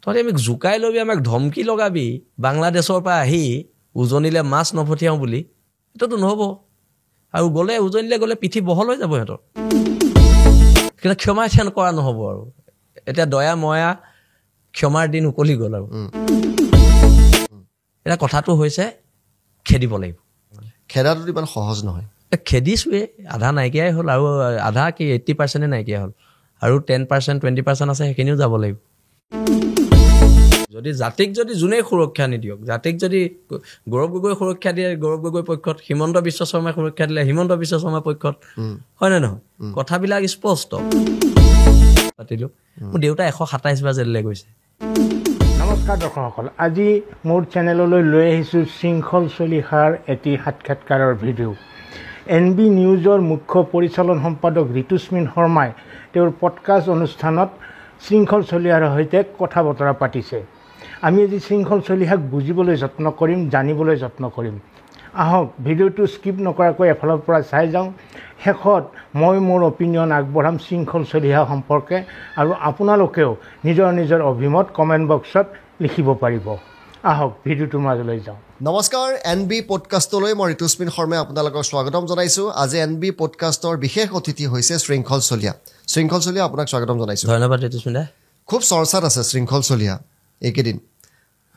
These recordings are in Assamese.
তহঁতি আমাক জোকাই ল'বি, আমাক ধমকি লগাবি বাংলাদেশৰ পৰা আহি উজনিলে মাছ নপঠিয়াওঁ বুলি, এইটোতো নহ'ব। আৰু গ'লে উজনিলে গ'লে পিঠি বহল হৈ যাব সিহঁতৰ, কিন্তু ক্ষমা ধ্যান কৰা নহ'ব। আৰু এতিয়া দয়া ময়া ক্ষমাৰ দিন উকলি গ'ল। আৰু এতিয়া কথাটো হৈছে খেদিব লাগিব। খেদাটো ইমান সহজ নহয়। খেদিছোৱে, আধা নাইকিয়াই হ'ল, আৰু আধা কি 80% নাইকিয়া হ'ল, আৰু 10% 20% আছে, সেইখিনিও যাব লাগিব। যদি জাতিক যদি যোনেই সুৰক্ষা নিদিয়ক, জাতিক যদি গৌৰৱ গগৈ সুৰক্ষা দিয়ে গৌৰৱ গগৈ পক্ষত, হিমন্ত বিশ্ব শৰ্মাই সুৰক্ষা দিলে হিমন্ত বিশ্ব শৰ্মাৰ পক্ষত, হয় নে নহয়? কথাবিলাক স্পষ্ট পাতিলো। মোৰ দেউতা 127 বাৰ জেললৈ গৈছে। নমস্কাৰ দৰ্শকসকল, আজি মোৰ চেনেললৈ লৈ আহিছোঁ শৃংখল চলিহাৰ এটি সাক্ষাৎকাৰৰ ভিডিঅ'। NB নিউজৰ মুখ্য পৰিচালন সম্পাদক ঋতুস্মিন শৰ্মাই তেওঁৰ পডকাষ্ট অনুষ্ঠানত শৃংখল চলিহাৰ সৈতে কথা বতৰা পাতিছে। আমি আজি শৃংখল চলিহাক বুজিবলৈ যত্ন কৰিম, জানিবলৈ যত্ন কৰিম। আহক ভিডিঅ'টো স্কিপ নকৰাকৈ এফালৰ পৰা চাই যাওঁ। শেষত মই মোৰ অপিনিয়ন আগবঢ়াম শৃংখল চলিহা সম্পৰ্কে, আৰু আপোনালোকেও নিজৰ নিজৰ অভিমত কমেণ্ট বক্সত লিখিব পাৰিব। আহক ভিডিঅ'টোৰ মাজলৈ যাওঁ। নমস্কাৰ, NB পডকাষ্টলৈ মই ঋতুস্মিন শৰ্মাই আপোনালোকক স্বাগতম জনাইছোঁ। আজি NB পডকাষ্টৰ বিশেষ অতিথি হৈছে শৃংখল চলিহা। শৃংখল চলিহা, আপোনাক স্বাগতম জনাইছোঁ। ধন্যবাদ ঋতুস্মিন দা। খুব চৰ্চাত আছে শৃংখল চলিহা এইকেইদিন।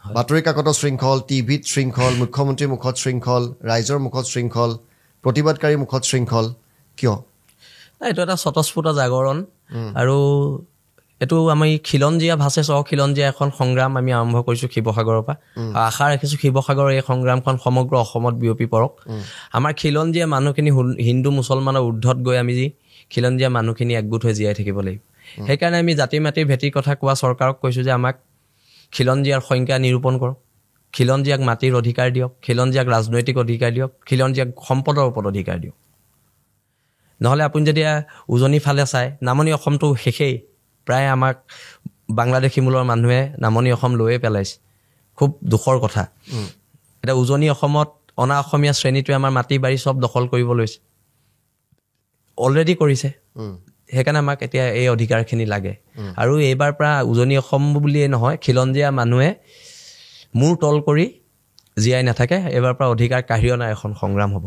বাতৰি কাকতত শৃংখল, টিভিত শৃংখল, মুখ্যমন্ত্ৰীৰ মুখত শৃংখল, ৰাইজৰ মুখত শৃংখল, প্ৰতিবাদকাৰীৰ মুখত শৃংখল। কিয়? এইটো এটা স্বতঃস্ফূৰ্ত জাগৰণ, আৰু এইটো আমি খিলঞ্জীয়া ভাষে খিলঞ্জীয়া এখন সংগ্ৰাম আমি আৰম্ভ কৰিছোঁ শিৱসাগৰৰ পৰা। আশা ৰাখিছোঁ শিৱসাগৰৰ এই সংগ্ৰামখন সমগ্ৰ অসমত বিয়পি পৰক। আমাৰ খিলঞ্জীয়া মানুহখিনি হিন্দু মুছলমানৰ ঊৰ্ধত গৈ আমি খিলঞ্জীয়া মানুহখিনি একগোট হৈ জীয়াই থাকিব লাগিব। সেইকাৰণে আমি জাতি মাটিৰ ভেটিৰ কথা কোৱা চৰকাৰক কৈছোঁ যে আমাক খিলঞ্জীয়াৰ সংখ্যা নিৰূপণ কৰক, খিলঞ্জীয়াক মাটিৰ অধিকাৰ দিয়ক, খিলঞ্জীয়াক ৰাজনৈতিক অধিকাৰ দিয়ক, খিলঞ্জীয়াক সম্পদৰ ওপৰত অধিকাৰ দিয়ক। নহ'লে আপুনি যেতিয়া উজনি ফালে চায়, নামনি অসমটো শেষেই, প্ৰায় আমাক বাংলাদেশী মূলৰ মানুহে নামনি অসম লৈয়ে পেলাইছে। খুব দুখৰ কথা। এতিয়া উজনি অসমত অনা অসমীয়া শ্ৰেণীটোৱে আমাৰ মাটি বাৰী চব দখল কৰিব লৈছে, অলৰেডি কৰিছে। সেইকাৰণে আমাক এতিয়া এই অধিকাৰখিনি লাগে। আৰু এইবাৰ পৰা উজনি অসম বুলিয়েই নহয়, খিলঞ্জীয়া মানুহে মূৰ তল কৰি জীয়াই নাথাকে। এইবাৰ পৰা অধিকাৰ কাঢ়ি অনাৰ এখন সংগ্ৰাম হ'ব।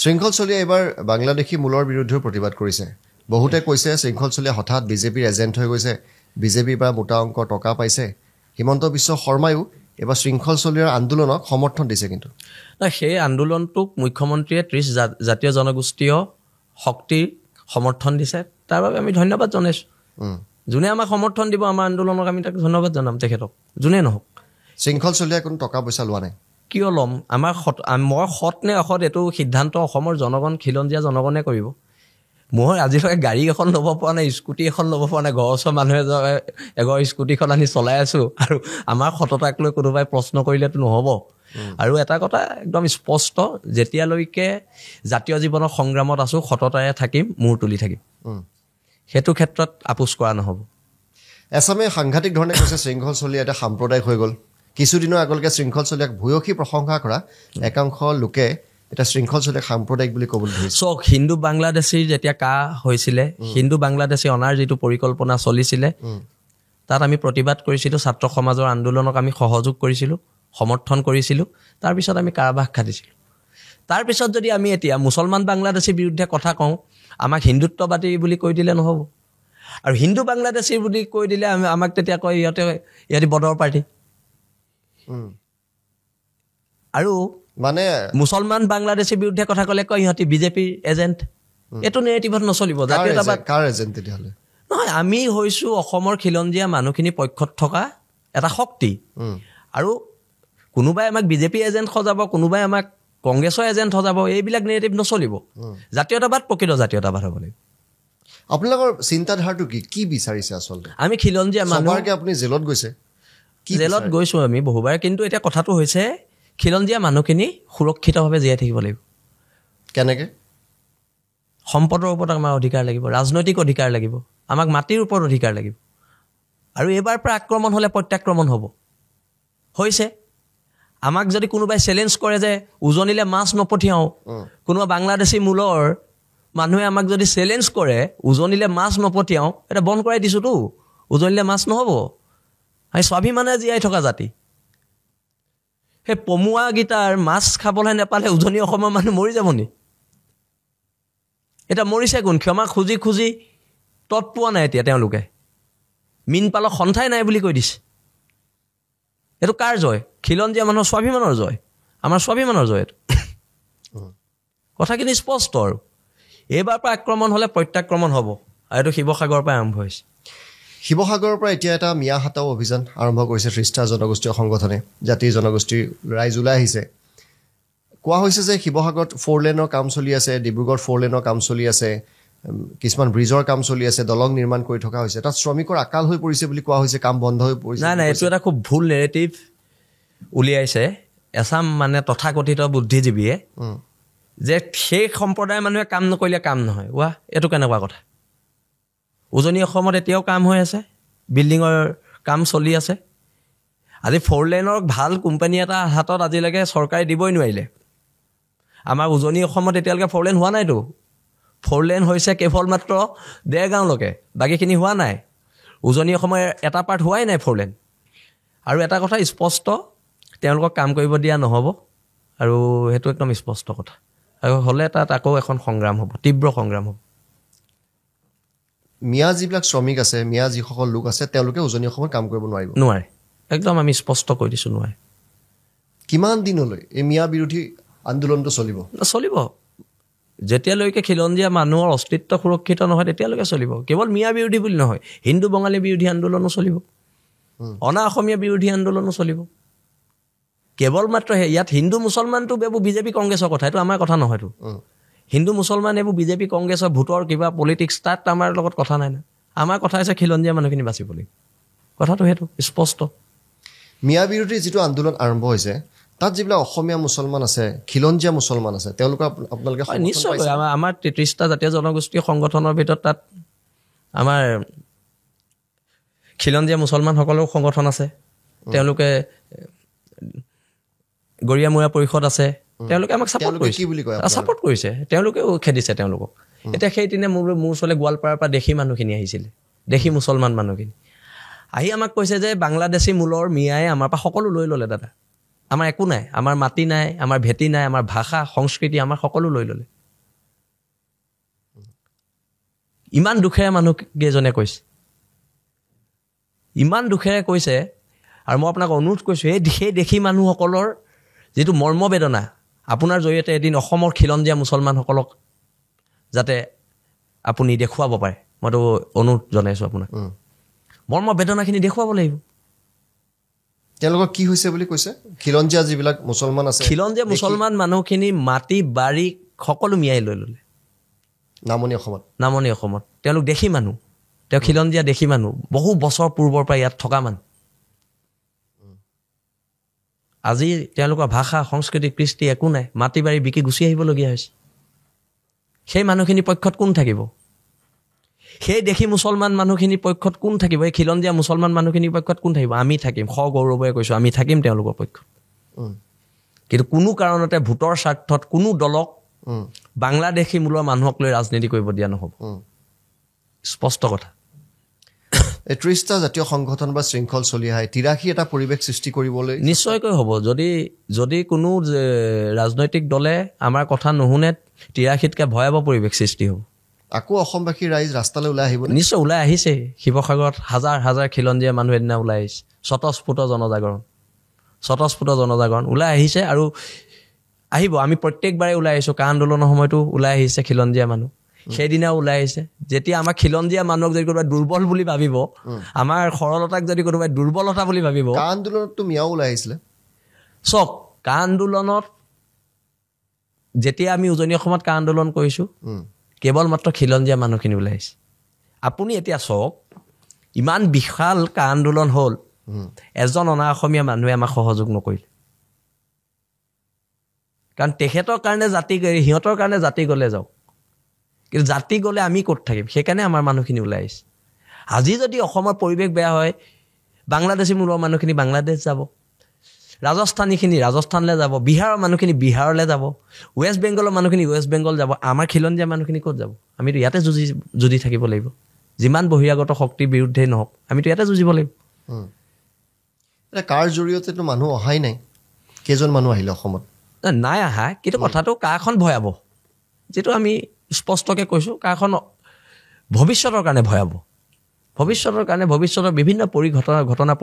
শৃংখল চলিহা এইবাৰ বাংলাদেশী মূলৰ বিৰুদ্ধেও প্ৰতিবাদ কৰিছে। বহুতে কৈছে শৃংখল চলিহা হঠাৎ বিজেপিৰ এজেণ্ট হৈ গৈছে, বিজেপিৰ পৰা মোটা অংকৰ টকা পাইছে। হিমন্ত বিশ্ব শৰ্মায়ো এইবাৰ শৃংখল চলিহাৰ আন্দোলনক সমৰ্থন দিছে। কিন্তু সেই আন্দোলনটোক মুখ্যমন্ত্ৰীয়ে 30 জাতীয় জনগোষ্ঠীয় শক্তিৰ সমৰ্থন দিছে, তাৰ বাবে আমি ধন্যবাদ জনাইছোঁ। যোনে আমাক সমৰ্থন দিব আমাৰ আন্দোলনক, আমি তাক ধন্যবাদ জনাম, তেখেতক যোনে নহওক। শৃংখল চলিহাই কোনো টকা পইচা লোৱা নাই। কিয় ল'ম? মই সৎ নে অসৎ এইটো সিদ্ধান্ত অসমৰ জনগণ, খিলঞ্জীয়া জনগণে কৰিব। মই আজিলৈকে গাড়ী এখন ল'ব পৰা নাই, স্কুটি এখন ল'ব পৰা নাই। ঘৰৰ ওচৰৰ মানুহে এগৰ স্কুটিখন আনি চলাই আছোঁ, আৰু আমাৰ সততাক লৈ কোনোবাই প্ৰশ্ন কৰিলেতো নহ'ব। আৰু এটা কথা একদম স্পষ্ট, যেতিয়ালৈকে জাতীয় জীৱনৰ সংগ্ৰামত আছোঁ সততাৰে থাকিম, মূৰ তুলি থাকিম। সেইটো ক্ষেত্ৰত আপোচ কৰা নহ'ব। এছামে সাংঘাতিক ধৰণে কৈছে শৃংখল চলিহা এটা সাম্প্ৰদায়িক হৈ গ'ল। কিছুদিনৰ আগলৈকে শৃংখল চলিহাক ভূয়সী প্ৰশংসা কৰা একাংশ লোকে এতিয়া শৃংখল চলিহাক সাম্প্ৰদায়িক বুলি ক'বলৈ ধৰিছে। চক হিন্দু বাংলাদেশীৰ যেতিয়া হৈছিলে, হিন্দু বাংলাদেশী অনাৰ যিটো পৰিকল্পনা চলিছিলে, তাত আমি প্ৰতিবাদ কৰিছিলোঁ। ছাত্ৰ সমাজৰ আন্দোলনক আমি সহযোগ কৰিছিলোঁ, সমৰ্থন কৰিছিলোঁ। তাৰপিছত আমি কাৰাবাস খাটিছিলোঁ। তাৰপিছত যদি আমি এতিয়া মুছলমান বাংলাদেশীৰ বিৰুদ্ধে কথা কওঁ, আমাক হিন্দুত্ববাদী বুলি কৈ দিলে নহ'ব। আৰু হিন্দু বাংলাদেশী বুলি কৈ দিলে আমাক তেতিয়া কয় ইহঁতে বদৰ পাৰ্টি। আৰু মানে মুছলমান বাংলাদেশীৰ বিৰুদ্ধে কথা ক'লে কয় ইহঁতি বিজেপিৰ এজেণ্ট। এইটো নেৰেটিভত নচলিব। জাতীয়তাবাদ কাৰ এজেণ্ট তেতিয়াহ'লে? নহয়, আমি হৈছোঁ অসমৰ খিলঞ্জীয়া মানুহখিনি পক্ষত থকা এটা শক্তি। আৰু কোনোবাই আমাক বিজেপি এজেণ্ট সজাব, কোনোবাই আমাক কংগ্ৰেছৰ এজেণ্ট সজাব, এইবিলাক নেৰেটিভ নচলিব। জাতীয়তাবাদ প্ৰকৃত জাতীয়তাবাদ হ'ব লাগিব। আপোনালোকৰ চিন্তাধাৰাটো কি বিচাৰিছে আচলতে? আমি খিলঞ্জীয়া মানুহ, আপুনি জেলত গৈছে, জেলত গৈছোঁ আমি বহুবাৰ, কিন্তু এতিয়া কথাটো হৈছে খিলঞ্জীয়া মানুহখিনি সুৰক্ষিতভাৱে জীয়াই থাকিব লাগিব। কেনেকৈ? সম্পদৰ ওপৰত আমাৰ অধিকাৰ লাগিব, ৰাজনৈতিক অধিকাৰ লাগিব, আমাক মাটিৰ ওপৰত অধিকাৰ লাগিব। আৰু এইবাৰ পৰা আক্ৰমণ হ'লে প্ৰত্যাক্ৰমণ হ'ব, হৈছে। আমাক যদি কোনোবাই চেলেঞ্জ কৰে যে উজনিলে মাছ নপঠিয়াওঁ, কোনোবা বাংলাদেশী মূলৰ মানুহে আমাক যদি চেলেঞ্জ কৰে উজনিলে মাছ নপঠিয়াওঁ, এটা বন্ধ কৰাই দিছোঁতো। উজনিলে মাছ নহ'ব আমি স্বাভিমানে জীয়াই থকা জাতি সেই পমুৱাকেইটাৰ মাছ খাবলৈ নাপালে উজনি অসমৰ মানুহ মৰি যাব নি এতিয়া মৰিছে কোন ক্ষমা খুজি খুজি তৎ পোৱা নাই এতিয়া তেওঁলোকে মীন পালক সন্থাই নাই বুলি কৈ দিছে এইটো কাৰ জয় খিলঞ্জীয়া মানুহৰ স্বাভিমানৰ জয় আমাৰ স্বাভিমানৰ জয় এইটো কথাখিনি স্পষ্ট আৰু এইবাৰ পৰা আক্ৰমণ হ'লে প্ৰত্যাক্ৰমণ হ'ব আৰু এইটো শিৱসাগৰৰ পৰা আৰম্ভ হৈছে শিৱসাগৰৰ পৰা এতিয়া এটা মিয়া হাতাও অভিযান আৰম্ভ কৰিছে ৩০টা জনগোষ্ঠীয় সংগঠনে জাতি জনগোষ্ঠীৰ ৰাইজ ওলাই আহিছে কোৱা হৈছে যে শিৱসাগৰত 4 লেনৰ কাম চলি আছে ডিব্ৰুগড় 4 লেনৰ কাম চলি আছে কিছুমান ব্ৰিজৰ কাম চলি আছে দলং নিৰ্মাণ কৰি থকা হৈছে তাত শ্ৰমিকৰ আকাল হৈ পৰিছে বুলি কোৱা হৈছে কাম বন্ধ হৈ পৰিছে নাই এইটো এটা খুব ভুল নেৰেটিভ উলিয়াইছে এছাম মানে তথাকথিত বুদ্ধিজীৱীয়ে যে সেই সম্প্ৰদায়ৰ মানুহে কাম নকৰিলে কাম নহয় এইটো কেনেকুৱা কথা উজনি অসমত এতিয়াও কাম হৈ আছে বিল্ডিঙৰ কাম চলি আছে আজি 4 লেনৰ ভাল কোম্পানী এটা হাতত আজিলৈকে চৰকাৰে দিবই নোৱাৰিলে আমাৰ উজনি অসমত এতিয়ালৈকে 4 লেন হোৱা নাইতো 4 লেন হৈছে কেৱল মাত্ৰ দেৰগাঁওলৈকে বাকীখিনি হোৱা নাই উজনি অসমৰ এটা পাৰ্ট হোৱাই নাই 4 লেন আৰু এটা কথা স্পষ্ট তেওঁলোকক কাম কৰিব দিয়া নহ'ব আৰু সেইটো একদম স্পষ্ট কথা আৰু হ'লে তাত আকৌ এখন সংগ্ৰাম হ'ব তীব্ৰ সংগ্ৰাম হ'ব মিয়া যিবিলাক শ্ৰমিক আছে মিয়া যিসকল লোক আছে তেওঁলোকে উজনি অসমত কাম কৰিব নোৱাৰে একদম আমি স্পষ্ট কৈ দিছোঁ নোৱাৰে কিমান দিনলৈ এই মিয়া বিৰোধী আন্দোলনটো চলিব যেতিয়ালৈকে খিলঞ্জীয়া মানুহৰ অস্তিত্ব সুৰক্ষিত নহয় তেতিয়ালৈকে চলিব কেৱল মিয়া বিৰোধী বুলি নহয় হিন্দু বঙালী বিৰোধী আন্দোলনো চলিব অনা অসমীয়া বিৰোধী আন্দোলনো চলিব কেৱল মাত্ৰ ইয়াত হিন্দু মুছলমানটো এইবোৰ বিজেপি কংগ্ৰেছৰ কথা এইটো আমাৰ কথা নহয়তো হিন্দু মুছলমান এইবোৰ বিজেপি কংগ্ৰেছৰ ভোটৰ কিবা পলিটিক্স তাত আমাৰ লগত কথা নাই না আমাৰ কথা হৈছে খিলঞ্জীয়া মানুহখিনি বাচিব লাগিব কথাটো সেইটো স্পষ্ট মিয়া বিৰোধী যিটো আন্দোলন আৰম্ভ হৈছে তাত যিবিলাক অসমীয়া মুছলমান আছে খিলঞ্জীয়া মুছলমান আছে তেওঁলোকে আপোনালোকে নিশ্চয় আমাৰ ৩৩টা জাতীয় জনগোষ্ঠীয় সংগঠনৰ ভিতৰত তাত আমাৰ খিলঞ্জীয়া মুছলমানসকলৰ সংগঠন আছে তেওঁলোকে গৰিয়ামূৰা পৰিষদ আছে তেওঁলোকে আমাক ছাপৰ্ট কৰিছে তেওঁলোকেও খেদিছে তেওঁলোকক এতিয়া সেইদিনে মোৰ ওচৰলৈ গোৱালপাৰাৰ পৰা দেশী মানুহখিনি আহিছিলে দেশী মুছলমান মানুহখিনি আহি আমাক কৈছে যে বাংলাদেশী মূলৰ মিয়াই আমাৰ পৰা সকলো লৈ ল'লে দাদা আমাৰ একো নাই আমাৰ মাটি নাই আমাৰ ভেটি নাই আমাৰ ভাষা সংস্কৃতি আমাৰ সকলো লৈ ল'লে ইমান দুখেৰে মানুহকেইজনে কৈছে ইমান দুখেৰে কৈছে আৰু মই আপোনাক অনুৰোধ কৰিছোঁ সেই দেশী মানুহসকলৰ যিটো মৰ্মবেদনা আপোনাৰ জৰিয়তে এদিন অসমৰ খিলঞ্জীয়া মুছলমানসকলক যাতে আপুনি দেখুৱাব পাৰে মইতো অনুৰোধ জনাইছোঁ আপোনাক মৰ্মবেদনাখিনি দেখুৱাব লাগিব তেওঁলোকৰ কি হৈছে বুলি কৈছে খিলঞ্জীয়া যিবিলাক মুছলমান আছে খিলঞ্জীয়া মুছলমান মানুহখিনি মাটি বাৰী সকলো মিয়াই লৈ ল'লে নামনি অসমত তেওঁলোক দেশী মানুহ তেওঁ খিলঞ্জীয়া দেশী মানুহ বহু বছৰ পূৰ্বৰ পৰা ইয়াত থকা মানুহ আজি তেওঁলোকৰ ভাষা সংস্কৃতি কৃষ্টি একো নাই মাটি বাৰী বিকি গুচি আহিবলগীয়া হৈছে সেই মানুহখিনি পক্ষত কোন থাকিব সেই দেশী মুছলমান মানুহখিনিৰ পক্ষত কোন থাকিব এই খিলঞ্জীয়া মুছলমান মানুহখিনিৰ পক্ষত কোন থাকিব আমি থাকিম সগৌৰৱে কৈছোঁ আমি থাকিম তেওঁলোকৰ পক্ষত কিন্তু কোনো কাৰণতে ভোটৰ স্বাৰ্থত কোনো দলক বাংলাদেশী মূলৰ মানুহক লৈ ৰাজনীতি কৰিব দিয়া নহ'ব স্পষ্ট কথা ৩০টা জাতীয় সংগঠন বা শৃংখল চলি আহে ৮৩ এটা পৰিৱেশ সৃষ্টি কৰিবলৈ নিশ্চয়কৈ হ'ব যদি কোনো ৰাজনৈতিক দলে আমাৰ কথা নুশুনে ৮৩তকৈ ভয়াৱহ পৰিৱেশ সৃষ্টি হ'ব আকৌ অসমবাসী ৰাইজ ৰাস্তালৈ ওলাই আহিব নিশ্চয় ওলাই আহিছে শিৱসাগৰত হাজাৰ হাজাৰ খিলঞ্জীয়া মানুহ এদিনা ওলাই আহিছে স্বতঃস্ফূৰ্ত জনজাগৰণ ওলাই আহিছে আৰু আহিব আমি প্ৰত্যেকবাৰে ওলাই আহিছোঁ কা আন্দোলনৰ সময়তো ওলাই আহিছে খিলঞ্জীয়া মানুহ সেইদিনা ওলাই আহিছে যেতিয়া আমাৰ খিলঞ্জীয়া মানুহক যদি কোনোবাই দুৰ্বল বুলি ভাবিব আমাৰ সৰলতাক যদি কোনোবাই দুৰ্বলতা বুলি ভাবিব কা আন্দোলনততো মিয়াও ওলাই আহিছিলে চক কা আন্দোলনত যেতিয়া আমি উজনি অসমত কা আন্দোলন কৰিছোঁ কেৱল মাত্ৰ খিলঞ্জীয়া মানুহখিনি ওলাই আহিছে আপুনি এতিয়া চাওক ইমান বিশাল কা আন্দোলন হ'ল এজন অনা অসমীয়া মানুহে আমাক সহযোগ নকৰিলে কাৰণ তেখেতৰ কাৰণে জাতি সিহঁতৰ কাৰণে জাতি গ'লে যাওক কিন্তু জাতি গ'লে আমি ক'ত থাকিম সেইকাৰণে আমাৰ মানুহখিনি ওলাই আহিছে আজি যদি অসমৰ পৰিৱেশ বেয়া হয় বাংলাদেশী মূলৰ মানুহখিনি বাংলাদেশ যাব ৰাজস্থানীখিনি ৰাজস্থানলৈ যাব বিহাৰৰ মানুহখিনি বিহাৰলৈ যাব ৱেষ্ট বেংগলৰ মানুহখিনি ৱেষ্ট বেংগল যাব আমাৰ খিলঞ্জীয়া মানুহখিনি ক'ত যাব আমিতো ইয়াতে যুঁজি থাকিব লাগিব যিমান বহিৰাগত শক্তিৰ বিৰুদ্ধেই নহওক আমিতো ইয়াতে যুঁজিব লাগিব এতিয়া কাৰ জৰিয়তেতো মানুহ অহাই নাই কেইজন মানুহ আহিলে অসমত নাই আহা কিন্তু কথাটো কাখন ভয়াবহ যিটো আমি স্পষ্টকৈ কৈছোঁ কাখন ভৱিষ্যতৰ কাৰণে ভয়াবহ ভৱিষ্যতৰ বিভিন্ন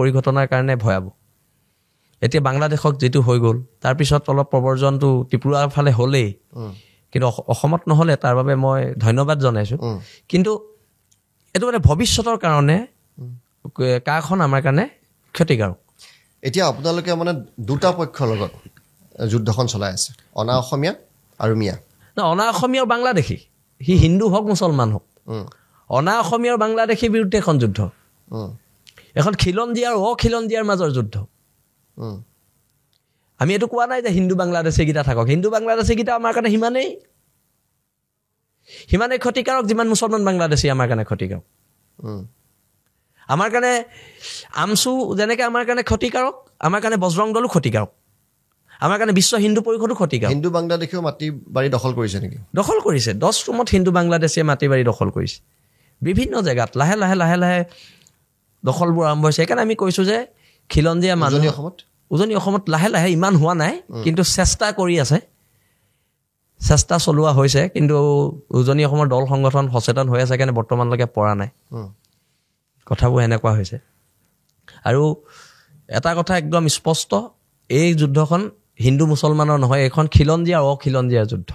পৰিঘটনাৰ কাৰণে ভয়াবহ এতিয়া বাংলাদেশক যিটো হৈ গ'ল তাৰপিছত অলপ প্ৰব্ৰজনটো ত্ৰিপুৰাৰ ফালে হ'লেই কিন্তু অসমত নহ'লে তাৰ বাবে মই ধন্যবাদ জনাইছোঁ কিন্তু এইটো মানে ভৱিষ্যতৰ কাৰণে কাখন আমাৰ কাৰণে ক্ষতিকাৰক এতিয়া আপোনালোকে মানে দুটা পক্ষৰ লগত যুদ্ধখন চলাই আছে অনা অসমীয়া আৰু মিয়া অনা অসমীয়া আৰু বাংলাদেশী সি হিন্দু হওক মুছলমান হওক অনা অসমীয়া আৰু বাংলাদেশীৰ বিৰুদ্ধে এখন যুদ্ধ এখন খিলঞ্জীয়া আৰু অখিলঞ্জীয়াৰ মাজৰ যুদ্ধ আমি এইটো কোৱা নাই যে হিন্দু বাংলাদেশীকেইটা থাকক হিন্দু বাংলাদেশীকেইটা আমাৰ কাৰণে সিমানেই ক্ষতিকাৰক যিমান মুছলমান বাংলাদেশী আমাৰ কাৰণে ক্ষতিকাৰক আমাৰ কাৰণে আমচু যেনেকৈ আমাৰ কাৰণে ক্ষতিকাৰক আমাৰ কাৰণে বজৰং দলো ক্ষতিকাৰক আমাৰ কাৰণে বিশ্ব হিন্দু পৰিষদো ক্ষতিকাৰক হিন্দু বাংলাদেশীও মাটি বাৰী দখল কৰিছে নেকি দখল কৰিছে 10 ৰুমত হিন্দু বাংলাদেশীয়ে মাটি বাৰী দখল কৰিছে বিভিন্ন জেগাত লাহে লাহে দখলবোৰ আৰম্ভ হৈছে সেইকাৰণে আমি কৈছোঁ যে খিলঞ্জীয়া মানুহ উজনি অসমত লাহে লাহে ইমান হোৱা নাই কিন্তু চেষ্টা কৰি আছে চেষ্টা চলোৱা হৈছে কিন্তু উজনি অসমৰ দল সংগঠন সচেতন হৈ আছে কাৰণে বৰ্তমানলৈকে পৰা নাই কথাবোৰ এনেকুৱা হৈছে আৰু এটা কথা একদম স্পষ্ট এই যুদ্ধখন হিন্দু মুছলমানৰ নহয় এইখন খিলঞ্জীয়া আৰু অখিলঞ্জীয়াৰ যুদ্ধ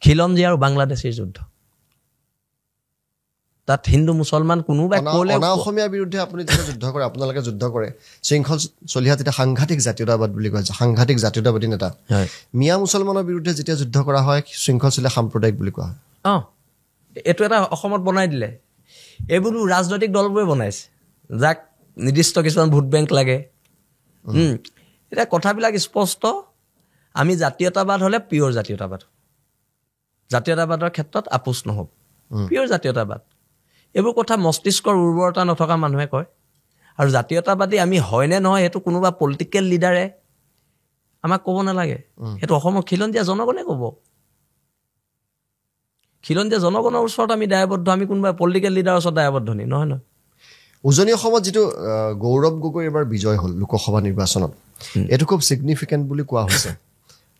খিলঞ্জীয়া আৰু বাংলাদেশীৰ যুদ্ধ তাত হিন্দু মুছলমান কোনোবাই ক'লে অনা অসমীয়াৰ বিৰুদ্ধে আপুনি যেতিয়া যুদ্ধ কৰে আপোনালোকে যুদ্ধ কৰে শৃংখল চলিহা তেতিয়া সাংঘাতিক জাতীয়তাবাদ বুলি কয় সাংঘাতিক জাতীয়তাবাদী নেতা মিয়া মুছলমানৰ বিৰুদ্ধে যেতিয়া যুদ্ধ কৰা হয় শৃংখল চলিহা সাম্প্ৰদায়িক বুলি কোৱা হয় এইটো এটা অসমত বনাই দিলে এইবোৰ ৰাজনৈতিক দলবোৰে বনাইছে যাক নিৰ্দিষ্ট কিছুমান ভোট বেংক লাগে এতিয়া কথাবিলাক স্পষ্ট আমি জাতীয়তাবাদ হ'লে পিয়ৰ জাতীয়তাবাদৰ ক্ষেত্ৰত আপোচ নহ'ব পিয়ৰ জাতীয়তাবাদ এইবোৰ কথা মস্তিষ্কৰ উৰ্বৰতা নথকা মানুহে কয় আৰু জাতীয়তাবাদী আমি হয়নে নহয় সেইটো কোনোবা পলিটিকেল লিডাৰে আমাক ক'ব নালাগে সেইটো অসমৰ খিলঞ্জীয়া জনগণে ক'ব খিলঞ্জীয়া জনগণৰ ওচৰত আমি দায়বদ্ধ আমি কোনোবা পলিটিকেল লিডাৰৰ ওচৰত দায়বদ্ধ নি নহয় উজনি অসমত যিটো গৌৰৱ গগৈ এবাৰ বিজয় হ'ল লোকসভা নিৰ্বাচনত এইটো খুব ছিগনিফিকেণ্ট বুলি কোৱা হৈছে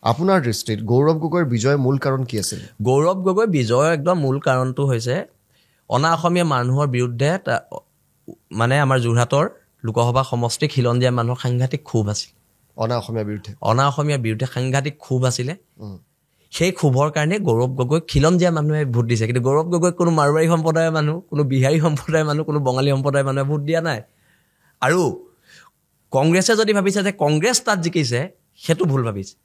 আপোনাৰ দৃষ্টিত গৌৰৱ গগৈৰ বিজয়ৰ মূল কাৰণ কি আছিল গৌৰৱ গগৈ বিজয়ৰ একদম মূল কাৰণটো হৈছে অনা অসমীয়া মানুহৰ বিৰুদ্ধে মানে আমাৰ যোৰহাটৰ লোকসভা সমষ্টি খিলঞ্জীয়া মানুহৰ সাংঘাতিক ক্ষোভ আছিল অনা অসমীয়াৰ বিৰুদ্ধে সাংঘাতিক ক্ষোভ আছিলে সেই ক্ষোভৰ কাৰণে গৌৰৱ গগৈক খিলঞ্জীয়া মানুহে ভোট দিছে কিন্তু গৌৰৱ গগৈক কোনো মাৰোৱাৰী সম্প্ৰদায়ৰ মানুহ কোনো বিহাৰী সম্প্ৰদায়ৰ মানুহ কোনো বঙালী সম্প্ৰদায়ৰ মানুহে ভোট দিয়া নাই আৰু কংগ্ৰেছে যদি ভাবিছে যে কংগ্ৰেছ তাত জিকিছে সেইটো ভুল ভাবিছে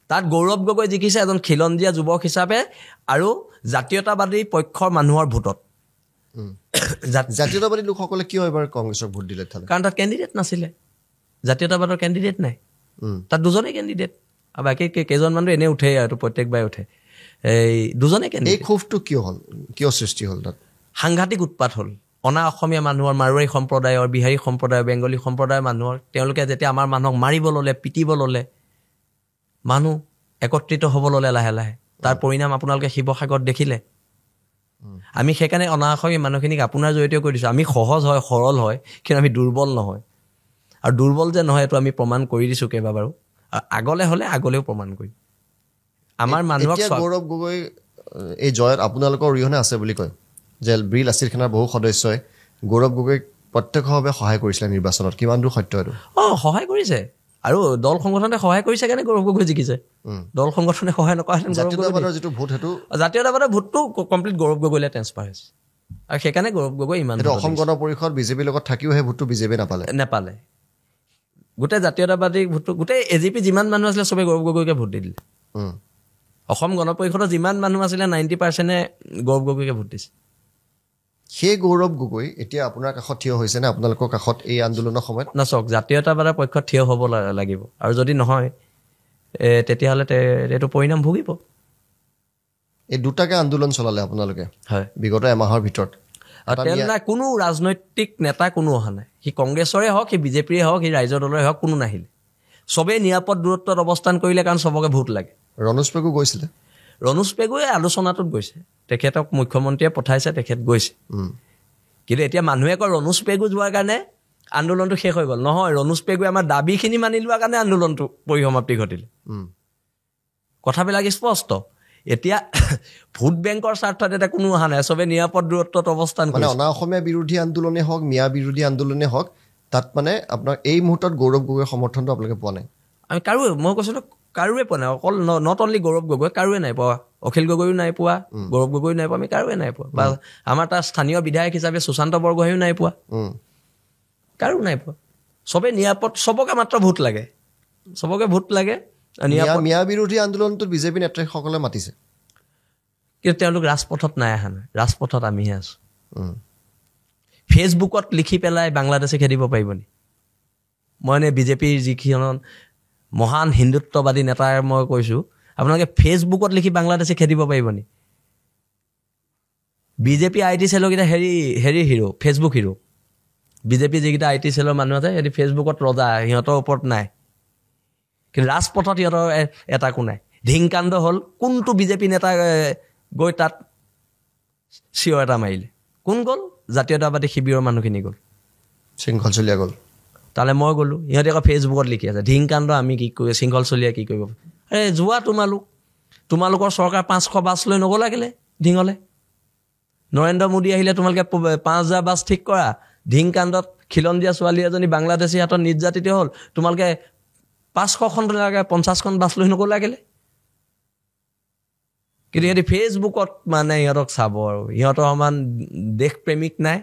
তাত গৌৰৱ গগৈ জিকিছে এজন খিলঞ্জীয়া যুৱক হিচাপে আৰু জাতীয়তাবাদী পক্ষৰ মানুহৰ ভোটত জাতীয়তাবাদী লোকসকলে কিয় এবাৰ কংগ্ৰেছক ভোট দিলে কাৰণ তাত কেণ্ডিডেট নাছিলে জাতীয়তাবাদৰ কেণ্ডিডেট নাই তাত দুজনেই কেণ্ডিডেট আৰু বাকী কেইজন মানুহ এনেই উঠে আৰু প্ৰত্যেকবাৰে উঠে এই দুজনেই কেণ্ডিডেট এই ক্ষোভটো কিয় সৃষ্টি হ'ল তাত সাংঘাতিক উৎপাত হ'ল অনা অসমীয়া মানুহৰ মাৰোৱাৰী সম্প্ৰদায়ৰ বিহাৰী সম্প্ৰদায়ৰ বেংগলী সম্প্ৰদায়ৰ মানুহৰ তেওঁলোকে যেতিয়া আমাৰ মানুহক মাৰিব ল'লে পিটিব ল'লে মানুহ একত্ৰিত হ'ব ল'লে লাহে লাহে তাৰ পৰিণাম আপোনালোকে শিৱসাগৰত দেখিলে আমি সেইকাৰণে অনা অসমীয়া মানুহখিনিক আপোনাৰ জৰিয়তেও কৈ দিছোঁ আমি সহজ হয় সৰল হয় কিন্তু আমি দুৰ্বল নহয় আৰু দুৰ্বল যে নহয় এইটো আমি প্ৰমাণ কৰি দিছোঁ কেইবাবাৰো আৰু আগলৈ হ'লে আগলৈও প্ৰমাণ কৰিম আমাৰ মানুহক গৌৰৱ গগৈ এই জয়ত আপোনালোকৰ অৰিহণা আছে বুলি কয় যে বীৰ লাচিত সেনাৰ বহু সদস্যই গৌৰৱ গগৈক প্ৰত্যক্ষভাৱে সহায় কৰিছিলে নিৰ্বাচনত কিমান দূৰ সত্য এইটো সহায় কৰিছে আৰু দল সংগঠনে সহায় কৰিছে কাৰণে গৌৰৱ গগৈ জিকিছে দল সংগঠনে সহায় নকৰাহেঁতেন জাতীয়তাবাদৰ যিটো ভোট সেইটো জাতীয়তাবাদৰ ভোটটো কমপ্লিট গৌৰৱ গগৈলৈ ট্ৰেন্সফাৰ হৈছে আৰু সেইকাৰণে গৌৰৱ গগৈ ইমান অসম গণ পৰিষদ বিজেপিৰ লগত থাকিও সেই ভোটটো বিজেপিয়ে নাপালে গোটেই জাতীয়তাবাদী ভোটটো গোটেই এজিপি যিমান মানুহ আছিলে চবেই গৌৰৱ গগৈকে ভোট দি দিলে অসম গণ পৰিষদৰ যিমান মানুহ আছিলে 90%-এ গৌৰৱ গগৈকে ভোট দিছে সেই গৌৰৱ গগৈ এতিয়া আপোনাৰ কাষত থিয় হৈছে নে আপোনালোকৰ কাষত এই আন্দোলনৰ সময়ত চাওক জাতীয়তাবাদৰ পক্ষত থিয় হ'ব লাগিব আৰু যদি নহয় তেতিয়াহ'লে এইটো পৰিণাম ভুগিব এই দুটাকে আন্দোলন চলালে আপোনালোকে হয় বিগত এমাহৰ ভিতৰত কোনো ৰাজনৈতিক নেতা কোনো অহা নাই সি কংগ্ৰেছৰে হওক সি বিজেপিৰে হওক সি ৰাইজৰ দলৰে হওক কোনো নাহিলে চবেই নিৰাপদ দূৰত্বত অৱস্থান কৰিলে কাৰণ চবকে ভোট লাগে ৰণোজ পেগু গৈছিলে ৰণোজ পেগুৱে আলোচনাটোত গৈছে, তেখেতক মুখ্যমন্ত্ৰীয়ে পঠাইছে, তেখেত গৈছে। কিন্তু এতিয়া মানুহে কয় ৰণোজ পেগু যোৱাৰ কাৰণে আন্দোলনটো শেষ হৈ গ'ল। নহয়, ৰণোজ পেগুৱে আমাৰ দাবীখিনি মানি লোৱাৰ কাৰণে আন্দোলনটো পৰিসমাপ্তি ঘটিলে। কথাবিলাক স্পষ্ট। এতিয়া ভোট বেংকৰ স্বাৰ্থত এটা কোনো অহা নাই, চবে নিৰাপদ দূৰত্বত অৱস্থান মানে কৰিছে। অনা অসমীয়া বিৰোধী আন্দোলনে হওক, মিয়া বিৰোধী আন্দোলনে হওক, তাত মানে আপোনাৰ এই মুহূৰ্তত গৌৰৱ গগৈৰ সমৰ্থনটো আপোনালোকে পোৱা নাই? আমি কাৰোৱে, মই কৈছিলোঁ কাৰোৱে পোৱা নাই। অকল নট অনলি গৌৰৱ গগৈ, কাৰোৱে নাই পোৱা। অখিল গগৈও নাই পোৱা, গৌৰৱ গগৈও নাই পোৱা, আমি কাৰোৱে নাই পোৱা। বা আমাৰ তাৰ স্থানীয় বিধায়ক হিচাপে সুশান্ত বৰগোহাঁইও নাই পোৱা, কাৰো নাই পোৱা। চবে নিৰাপদ, চবকে মাত্ৰ ভোট লাগে, চবকে ভোট লাগে। মিয়া বিৰোধী আন্দোলনটোত বিজেপি নেতাসকলে মাতিছে, কিন্তু তেওঁলোক ৰাজপথত নাই অহা নাই। ৰাজপথত আমিহে আছোঁ। ফেচবুকত লিখি পেলাই বাংলাদেশে খেদিব পাৰিব নি? মই এনে বিজেপিৰ যিখন মহান হিন্দুত্ববাদী নেতাৰ মই কৈছোঁ, আপোনালোকে ফেচবুকত লিখি বাংলাদেশে খেদিব পাৰিব নি? বিজেপি আই টি চেলৰকেইটা হেৰি হিৰো, ফেচবুক হিৰো। বিজেপি যিকেইটা আই টি চেলৰ মানুহ আছে, সিহঁতি ফেচবুকত ৰজা, সিহঁতৰ ওপৰত নাই। কিন্তু ৰাজপথত সিহঁতৰ এটাকো নাই। ধিংকাণ্ড হ'ল, কোনটো বিজেপি নেতা গৈ তাত চিঞৰ এটা মাৰিলে? কোন গ'ল? জাতীয়তাবাদী শিবিৰৰ মানুহখিনি গ'ল, শৃংখল চলিয়া গ'ল। তালৈ মই গ'লোঁ, ইহঁতে আকৌ ফেচবুকত লিখি আছে ধিংকাণ্ড, আমি কি কৰিব, শৃংখল চলিয়া কি কৰিব? যোৱা তোমালোকৰ চৰকাৰ 500 বাছ লৈ নগ'লা কেলে ধিঙলে? নৰেন্দ্ৰ মোদী আহিলে তোমালোকে 5000 বাছ ঠিক কৰা। ধিংকাণ্ডত খিলঞ্জীয়া ছোৱালী এজনী বাংলাদেশী হাতত নিৰ্যাতিত হ'ল, তোমালোকে 500খন 50খন বাছ লৈ নগ'লা কেলে? কিন্তু সিহঁতি ফেচবুকত মানে সিহঁতক চাব আৰু সিহঁতৰ সমান দেশপ্ৰেমিক নাই,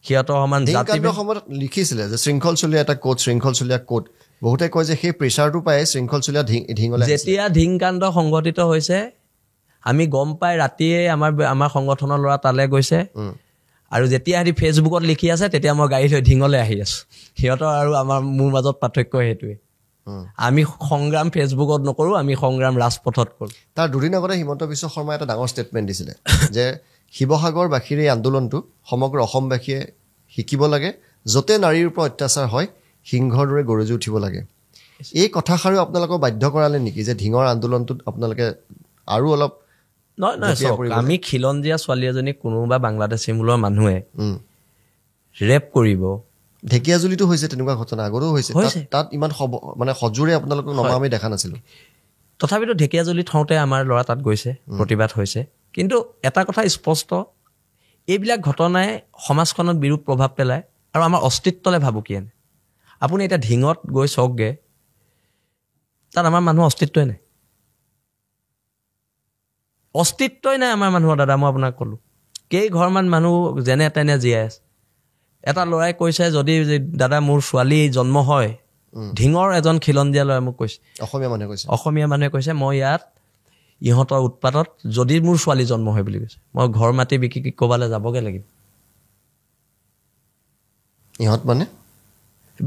সিহঁতৰ সমান ধিংকাণ্ডৰ সময়ত লিখিছিলে যে শৃংখল চলিয়া এটা কোট, শৃংখল চলিয়া কোট। বহুতে কয় যে সেই প্ৰেছাৰটো পাই শৃংখল চলিয়া ধিঙলে। যেতিয়া ধিংকাণ্ড সংঘটিত হৈছে, আমি গম পাই ৰাতিয়ে আমাৰ সংগঠনৰ ল'ৰা তালৈ গৈছে, আৰু যেতিয়া সিহঁতি ফেচবুকত লিখি আছে, তেতিয়া মই গাড়ী লৈ ধিঙলৈ আহি আছোঁ। সিহঁতৰ আৰু মোৰ মাজত পাৰ্থক্য সেইটোৱে। আমি সংগ্ৰাম ফেচবুকত নকৰোঁ, আমি সংগ্ৰাম ৰাজপথত কৰোঁ। তাৰ দুদিন আগতে হিমন্ত বিশ্ব শৰ্মাই এটা ডাঙৰ ষ্টেটমেণ্ট দিছিলে যে শিৱসাগৰবাসীৰ এই আন্দোলনটো সমগ্ৰ অসমবাসীয়ে শিকিব লাগে, য'তে নাৰীৰ ওপৰত অত্যাচাৰ হয় সিংহৰ দৰে গৰজি উঠিব লাগে। এই কথাষাৰো আপোনালোকক বাধ্য কৰালে নেকি যে ধিঙৰ আন্দোলনটোত আপোনালোকে আৰু অলপ? নহয়, আমি খিলঞ্জীয়া ছোৱালী এজনীক কোনোবা বাংলাদেশী মূলৰ মানুহে ৰেপ কৰিব, ঢেকীয়াজুলিতো হৈছে তেনেকুৱা ঘটনা, আগতেও হৈছে। তাত ইমান মানে সজোৰে আপোনালোকক নমা আমি দেখা নাছিলোঁ। তথাপিতো ঢেকীয়াজুলিত হওঁতে আমাৰ ল'ৰা তাত গৈছে, প্ৰতিবাদ হৈছে। কিন্তু এটা কথা স্পষ্ট, এইবিলাক ঘটনাই সমাজখনত বিৰূপ প্ৰভাৱ পেলায় আৰু আমাৰ অস্তিত্বলৈ ভাবুকি আনে। আপুনি এতিয়া ধিঙত গৈ চাওকগৈ, তাত আমাৰ মানুহৰ অস্তিত্বই নাই, অস্তিত্বই নাই আমাৰ মানুহৰ। দাদা মই আপোনাক ক'লোঁ, কেইঘৰমান মানুহ যেনে তেনে জীয়াই আছে। এটা ল'ৰাই কৈছে, যদি দাদা মোৰ ছোৱালী জন্ম হয়, ধিঙৰ এজন খিলঞ্জীয়া ল'ৰাই মোক কৈছে, অসমীয়া মানুহে কৈছে, মই ইয়াত ইহঁতৰ উৎপাতত যদি মোৰ ছোৱালী জন্ম হয় বুলি কৈছে, মই ঘৰ মাটি বিকি ক'বালৈ যাবগৈ লাগিব। ইহঁত মানে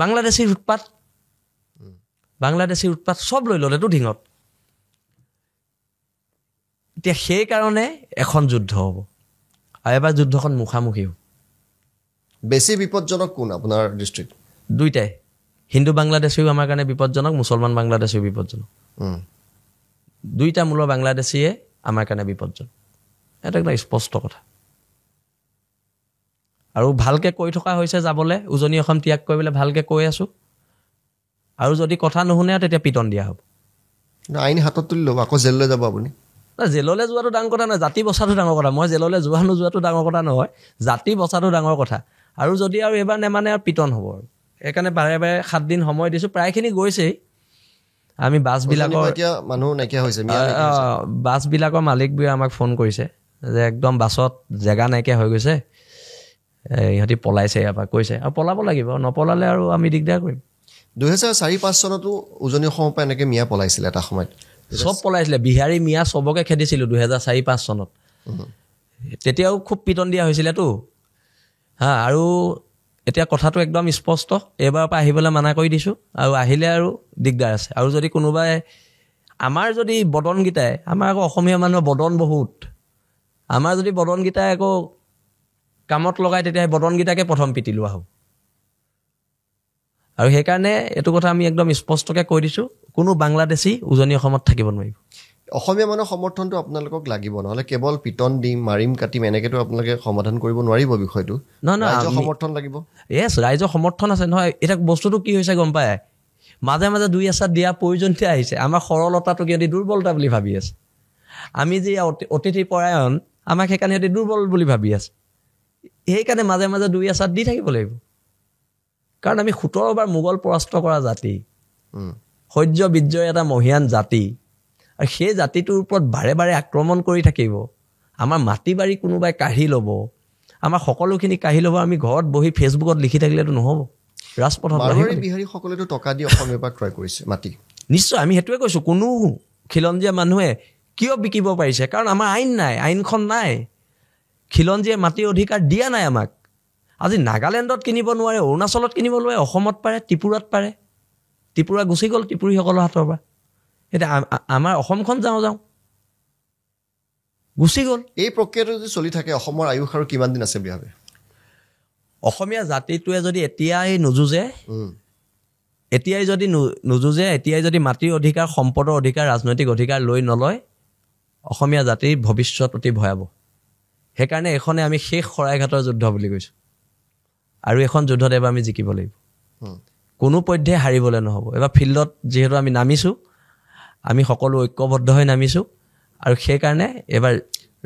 বাংলাদেশীৰ উৎপাত চব লৈ ল'লেতো ধিঙত। এতিয়া সেইকাৰণে এখন যুদ্ধ হ'ব, আৰু এবাৰ যুদ্ধখন মুখামুখি হ'ব। বেছি বিপদজনক কোন আপোনাৰ দৃষ্টিত? দুইটাই, হিন্দু বাংলাদেশীও আমাৰ কাৰণে বিপদজনক, মুছলমান বাংলাদেশীও বিপদজনক। দুইটা মূলৰ বাংলাদেশীয়ে আমাৰ কাৰণে বিপদজনক, এটা একদম স্পষ্ট কথা। আৰু ভালকৈ কৈ থকা হৈছে যাবলৈ, উজনি অসম ত্যাগ কৰিবলৈ ভালকৈ কৈ আছোঁ। আৰু যদি কথা নুশুনে তেতিয়া পিটন দিয়া হ'ব। আইন হাতত তুলি ল'ব, আকৌ জেললৈ যাব আপুনি? জেললৈ যোৱাটো ডাঙৰ কথা নহয়, জাতি বচাটো ডাঙৰ কথা। মই জেললৈ যোৱা নোযোৱাটো ডাঙৰ কথা নহয়, জাতি বচাটো ডাঙৰ কথা। আৰু যদি আৰু এইবাৰ নেমানে আৰু পিটন হ'ব। আৰু সেইকাৰণে বাৰে বাৰে 7 দিন সময় দিছোঁ, প্ৰায়খিনি গৈছেই। আমি বাছবিলাকৰ মালিকবোৰে আমাক ফোন কৰিছে যে একদম বাছত জেগা নাইকিয়া হৈ গৈছে, ইহঁতি পলাইছে ইয়াৰ পৰা কৈছে, আৰু পলাব লাগিব, নপলালে আৰু আমি দিগদাৰ কৰিম। 2004-05 চনতো উজনি অসমৰ পৰা এনেকৈ মিয়া পলাইছিলে এটা সময়ত, চব পলাইছিলে। বিহাৰী মিয়া চবকে খেদিছিলোঁ 2004-05 চনত। তেতিয়াও খুব পিটন দিয়া হৈছিলেতো। আৰু এতিয়া কথাটো একদম স্পষ্ট, এইবাৰৰ পৰা আহিবলৈ মানা কৰি দিছোঁ, আৰু আহিলে আৰু দিগদাৰ আছে। আৰু যদি কোনোবাই আমাৰ যদি বদনকেইটাই, আমাৰ আকৌ অসমীয়া মানুহৰ বদন বহুত, আমাৰ যদি বদনকেইটাই আকৌ কামত লগাই, তেতিয়া বদনকেইটাকে প্ৰথম পিটি লোৱা হ'ব। আৰু সেইকাৰণে এইটো কথা আমি একদম স্পষ্টকৈ কৈ দিছোঁ, কোনো বাংলাদেশী উজনি অসমত থাকিব নোৱাৰিব। অসমীয়া মানুহৰ সমৰ্থনটো আপোনালোকক লাগিব, নহ'লে কেৱল পিটন দিম মাৰিম কাটিম এনেকেতো আপোনালোকে সমাধান কৰিব নোৱাৰিব বিষয়টো। ৰাইজৰ সমৰ্থন লাগিব। য়েছ, ৰাইজৰ সমৰ্থন আছে নহয়। এতিয়া বস্তুটো কি হৈছে গম পায়, মাজে মাজে দুই এচাত দিয়া প্ৰয়োজনীয়তা আহিছে। আমাৰ সৰলতাটো সিহঁতি দুৰ্বলতা বুলি ভাবি আছে। আমি যে অতিথি পৰায়ণ, আমাক সেইকাৰণে সিহঁতি দুৰ্বল বুলি ভাবি আছে। সেইকাৰণে মাজে মাজে দুই এচাত দি থাকিব লাগিব। কাৰণ আমি 17 বাৰ মোগল পৰাস্ত কৰা জাতি, শৌৰ্য বিজয়ৰ এটা মহিয়ান জাতি, আৰু সেই জাতিটোৰ ওপৰত বাৰে বাৰে আক্ৰমণ কৰি থাকিব। আমাৰ মাটি বাৰী কোনোবাই কাঢ়ি ল'ব, আমাৰ সকলোখিনি কাঢ়ি ল'ব। আমি ঘৰত বহি ফেচবুকত লিখি থাকিলেতো নহ'ব। ৰাজপথত বিহাৰীসকলেতো টকা দি অসমীয়াৰ পৰা ক্ৰয় কৰিছে মাটি। নিশ্চয়, আমি সেইটোৱে কৈছোঁ। কোনো খিলঞ্জীয়া মানুহে কিয় বিকিব পাৰিছে? কাৰণ আমাৰ আইন নাই, আইনখন নাই। খিলঞ্জীয়ে মাটিৰ অধিকাৰ দিয়া নাই আমাক। আজি নাগালেণ্ডত কিনিব নোৱাৰে, অৰুণাচলত কিনিব নোৱাৰে, অসমত পাৰে, ত্ৰিপুৰাত পাৰে। ত্ৰিপুৰা গুচি গ'ল ত্ৰিপুৰীসকলৰ হাতৰ পৰা। এতিয়া আমাৰ অসমখন যাওঁ গুচি গ'ল। এই প্ৰক্ৰিয়াটো যদি চলি থাকে অসমৰ আয়ুস আৰু কিমান দিন আছে বুলি ভাবে? অসমীয়া জাতিটোৱে যদি এতিয়াই নোযুঁজে, এতিয়াই যদি মাটিৰ অধিকাৰ, সম্পদৰ অধিকাৰ, ৰাজনৈতিক অধিকাৰ লৈ নলয়, অসমীয়া জাতিৰ ভৱিষ্যত অতি ভয়াৱহ। সেইকাৰণে এইখনে আমি শেষ শৰাইঘাটৰ যুদ্ধ বুলি কৈছোঁ। আৰু এখন যুদ্ধত এবাৰ আমি জিকিব লাগিব। কোনো পধ্যে হাৰিবলৈ নহ'ব। এবাৰ ফিল্ডত যিহেতু আমি নামিছোঁ, আমি সকলো ঐক্যবদ্ধ হৈ নামিছোঁ, আৰু সেইকাৰণে এবাৰ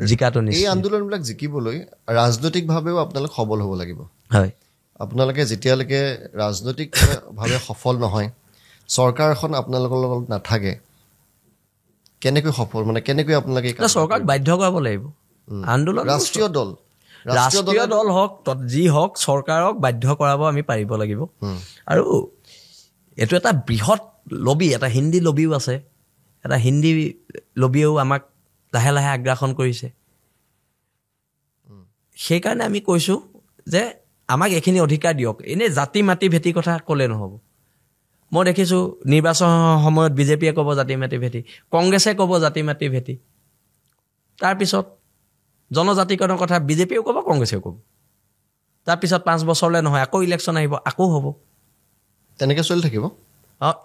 জিকাটো নিশ্চয়। এই আন্দোলনবিলাক জিকিবলৈ ৰাজনৈতিকভাৱেও আপোনালোক সবল হ'ব লাগিব। হয়, আপোনালোকে যেতিয়ালৈকে ৰাজনৈতিকভাৱে সফল নহয়, চৰকাৰ এখন আপোনালোকৰ লগত নাথাকে, কেনেকৈ সফল, মানে কেনেকৈ আপোনালোকে চৰকাৰক বাধ্য কৰাব লাগিব। আন্দোলন ৰাষ্ট্ৰীয় দল হওক, যি হওক, চৰকাৰক বাধ্য কৰাব আমি পাৰিব লাগিব। আৰু এইটো এটা বৃহৎ লবি, এটা হিন্দী লবিও আছে। এটা হিন্দী লবিয়েও আমাক লাহে লাহে আগ্ৰাসন কৰিছে। সেইকাৰণে আমি কৈছোঁ যে আমাক এইখিনি অধিকাৰ দিয়ক। এনেই জাতি মাটি ভেটি কথা ক'লে নহ'ব। মই দেখিছোঁ নিৰ্বাচনৰ সময়ত বিজেপিয়ে ক'ব জাতি মাটি ভেটি, কংগ্ৰেছে ক'ব জাতি মাটি ভেটি, তাৰপিছত জনজাতিকৰণৰ কথা বিজেপিয়েও ক'ব, কংগ্ৰেছেও ক'ব। তাৰপিছত 5 বছৰলৈ নহয়, আকৌ ইলেকশ্যন আহিব, আকৌ হ'ব। তেনেকৈ চলি থাকিব।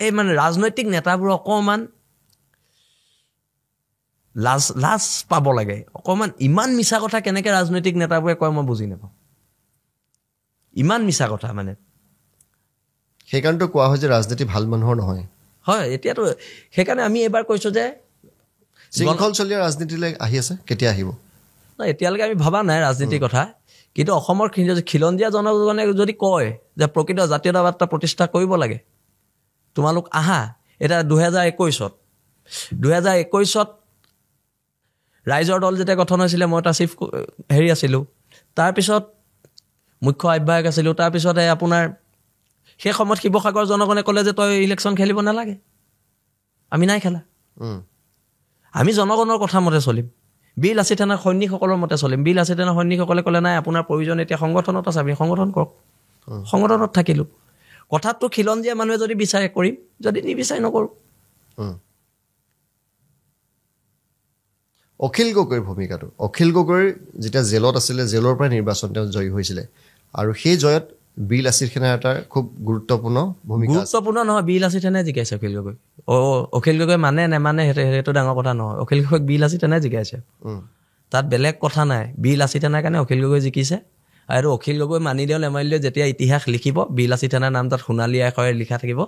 এই মানে ৰাজনৈতিক নেতাবোৰ অকণমান লাজ পাব লাগে। অকণমান ইমান মিছা কথা কেনেকৈ ৰাজনৈতিক নেতাবোৰে কয় মই বুজি নাপাওঁ। ইমান মিছা কথা মানে। সেইকাৰণেতো কোৱা হয় যে ৰাজনীতি ভাল মানুহৰ নহয়। হয়, এতিয়াতো সেইকাৰণে আমি এইবাৰ কৈছোঁ যে শৃংখলচলীয়া ৰাজনীতিলৈ আহি আছে, কেতিয়া আহিব? এতিয়ালৈকে আমি ভবা নাই ৰাজনীতিৰ কথা। কিন্তু অসমৰ খিলঞ্জীয়া জনগণে যদি কয় যে প্ৰকৃত জাতীয়তাবাদটা প্ৰতিষ্ঠা কৰিব লাগে, তোমালোক আহা। এতিয়া 2021 ৰাইজৰ দল যেতিয়া গঠন হৈছিলে, মই তাৰ চিফ আছিলোঁ। তাৰপিছত মুখ্য আহ্বায়ক আছিলোঁ। তাৰপিছতে আপোনাৰ সেই সময়ত শিৱসাগৰ জনগণে ক'লে যে তই ইলেকশ্যন খেলিব নালাগে। আমি নাই খেলা। আমি জনগণৰ কথা মতে চলিম। বীৰ লাচিত সেনাৰ সৈনিকসকলৰ মতে চলিম। বীৰ লাচিত সেনাৰ সৈনিকসকলে ক'লে নাই, আপোনাৰ প্ৰয়োজন এতিয়া সংগঠনত আছে, আপুনি সংগঠন কৰক। সংগঠনত থাকিলোঁ। কথাটো খিলঞ্জীয়া মানুহে যদি বিচাৰে কৰিম, যদি নিবিচাৰে নকৰোঁ। অখিল গগৈৰ ভূমিকাটো, অখিল গগৈ যেতিয়া জেলত আছিলে, জেলৰ পৰা নিৰ্বাচন তেওঁ জয়ী হৈছিলে, আৰু সেই জয়ত বীৰ লাচিত সেনাৰ এটা খুব গুৰুত্বপূৰ্ণ ভূমিকা। গুৰুত্বপূৰ্ণ নহয়, বীৰ লাচিত সেনাই জিকাইছে অখিল গগৈ। অখিল গগৈ মানে নেমানে সেইটো ডাঙৰ কথা নহয়। অখিল গগৈক বীৰ লাচিত সেনাই জিকাইছে। তাত বেলেগ কথা নাই। বীৰ লাচিত সেনাৰ কাৰণে অখিল গগৈ জিকিছে। আৰু অখিল গগৈ মানিলেও নেমানিলেও যেতিয়া ইতিহাস লিখিব, বীৰ লাচিত সেনাৰ নাম তাত সোণালী আখৰে লিখা থাকিব,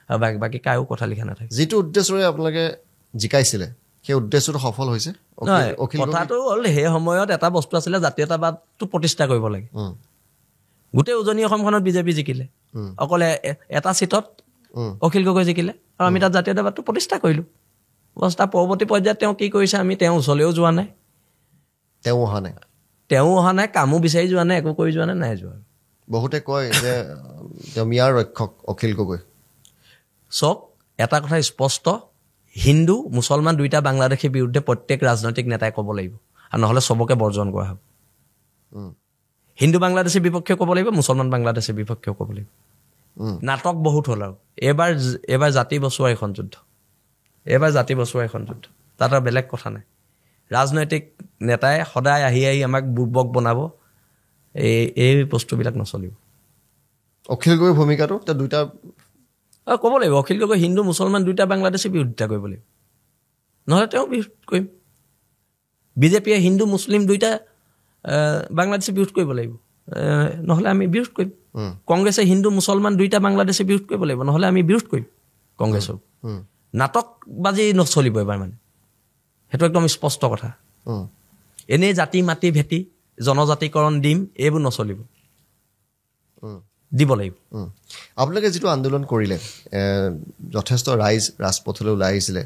আৰু বাকী কাৰো কথা লিখা নাথাকে। যিটো উদ্দেশ্যৰে আপোনালোকে জিকাইছিলে, সেই উদ্দেশ্যটো সফল হৈছে। কথাটো হ'ল সেই সময়ত এটা বস্তু আছিলে, জাতীয়তাবাদটো প্ৰতিষ্ঠা কৰিব লাগে। গোটেই উজনি অসমখনত বিজেপি জিকিলে, অকলে এটা চিটত অখিল গগৈ জিকিলে, আৰু আমি তাত জাতীয়তাবাদটো প্ৰতিষ্ঠা কৰিলোঁ। তাৰ পৰৱৰ্তী পৰ্যায়ত তেওঁ কি কৰিছে, আমি তেওঁৰ ওচৰলৈও যোৱা নাই। তেওঁ অহা নাই, কামো বিচাৰি যোৱা নাই, একো কৰি যোৱা নাই যোৱা। বহুতে কয় যে তেওঁ মিয়াৰ ৰক্ষক অখিল গগৈ। চাওক, এটা কথা স্পষ্ট, হিন্দু মুছলমান দুইটা বাংলাদেশীৰ বিৰুদ্ধে প্ৰত্যেক ৰাজনৈতিক নেতাই ক'ব লাগিব, আৰু নহ'লে চবকে বৰ্জন কৰা হ'ব। হিন্দু বাংলাদেশীৰ বিপক্ষেও ক'ব লাগিব, মুছলমান বাংলাদেশীৰ বিপক্ষেও ক'ব লাগিব। নাটক বহুত হ'ল। আৰু এইবাৰ জাতি বচোৱাৰ এখন যুদ্ধ, তাত আৰু বেলেগ কথা নাই। ৰাজনৈতিক নেতাই সদায় আহি আমাক বুৰ্বক বনাব, এই বস্তুবিলাক নচলিব। অখিল গগৈৰ ভূমিকাটো দুইটা ক'ব লাগিব। অখিল গগৈ হিন্দু মুছলমান দুইটা বাংলাদেশী বিৰোধিতা কৰিব লাগিব। নহ'লে তেওঁ বিৰোধ কৰিম। বিজেপিয়ে হিন্দু মুছলিম দুইটা বাংলাদেশে বিৰোধ কৰিব লাগিব, নহ'লে আমি বিৰোধ কৰিম। কংগ্ৰেছে হিন্দু মুছলমান দুইটা বাংলাদেশে বিৰোধ কৰিব লাগিব, নহ'লে আমি বিৰোধ কৰিম কংগ্ৰেছক। নাটকবাজি নচলিব এবাৰ মানে, সেইটো একদম স্পষ্ট কথা। এনেই জাতি মাটি ভেটি জনজাতিকৰণ দিম এইবোৰ নচলিব, দিব লাগিব। আপোনালোকে যিটো আন্দোলন কৰিলে, যথেষ্ট ৰাইজ ৰাজপথলৈ ওলাই আহিছিলে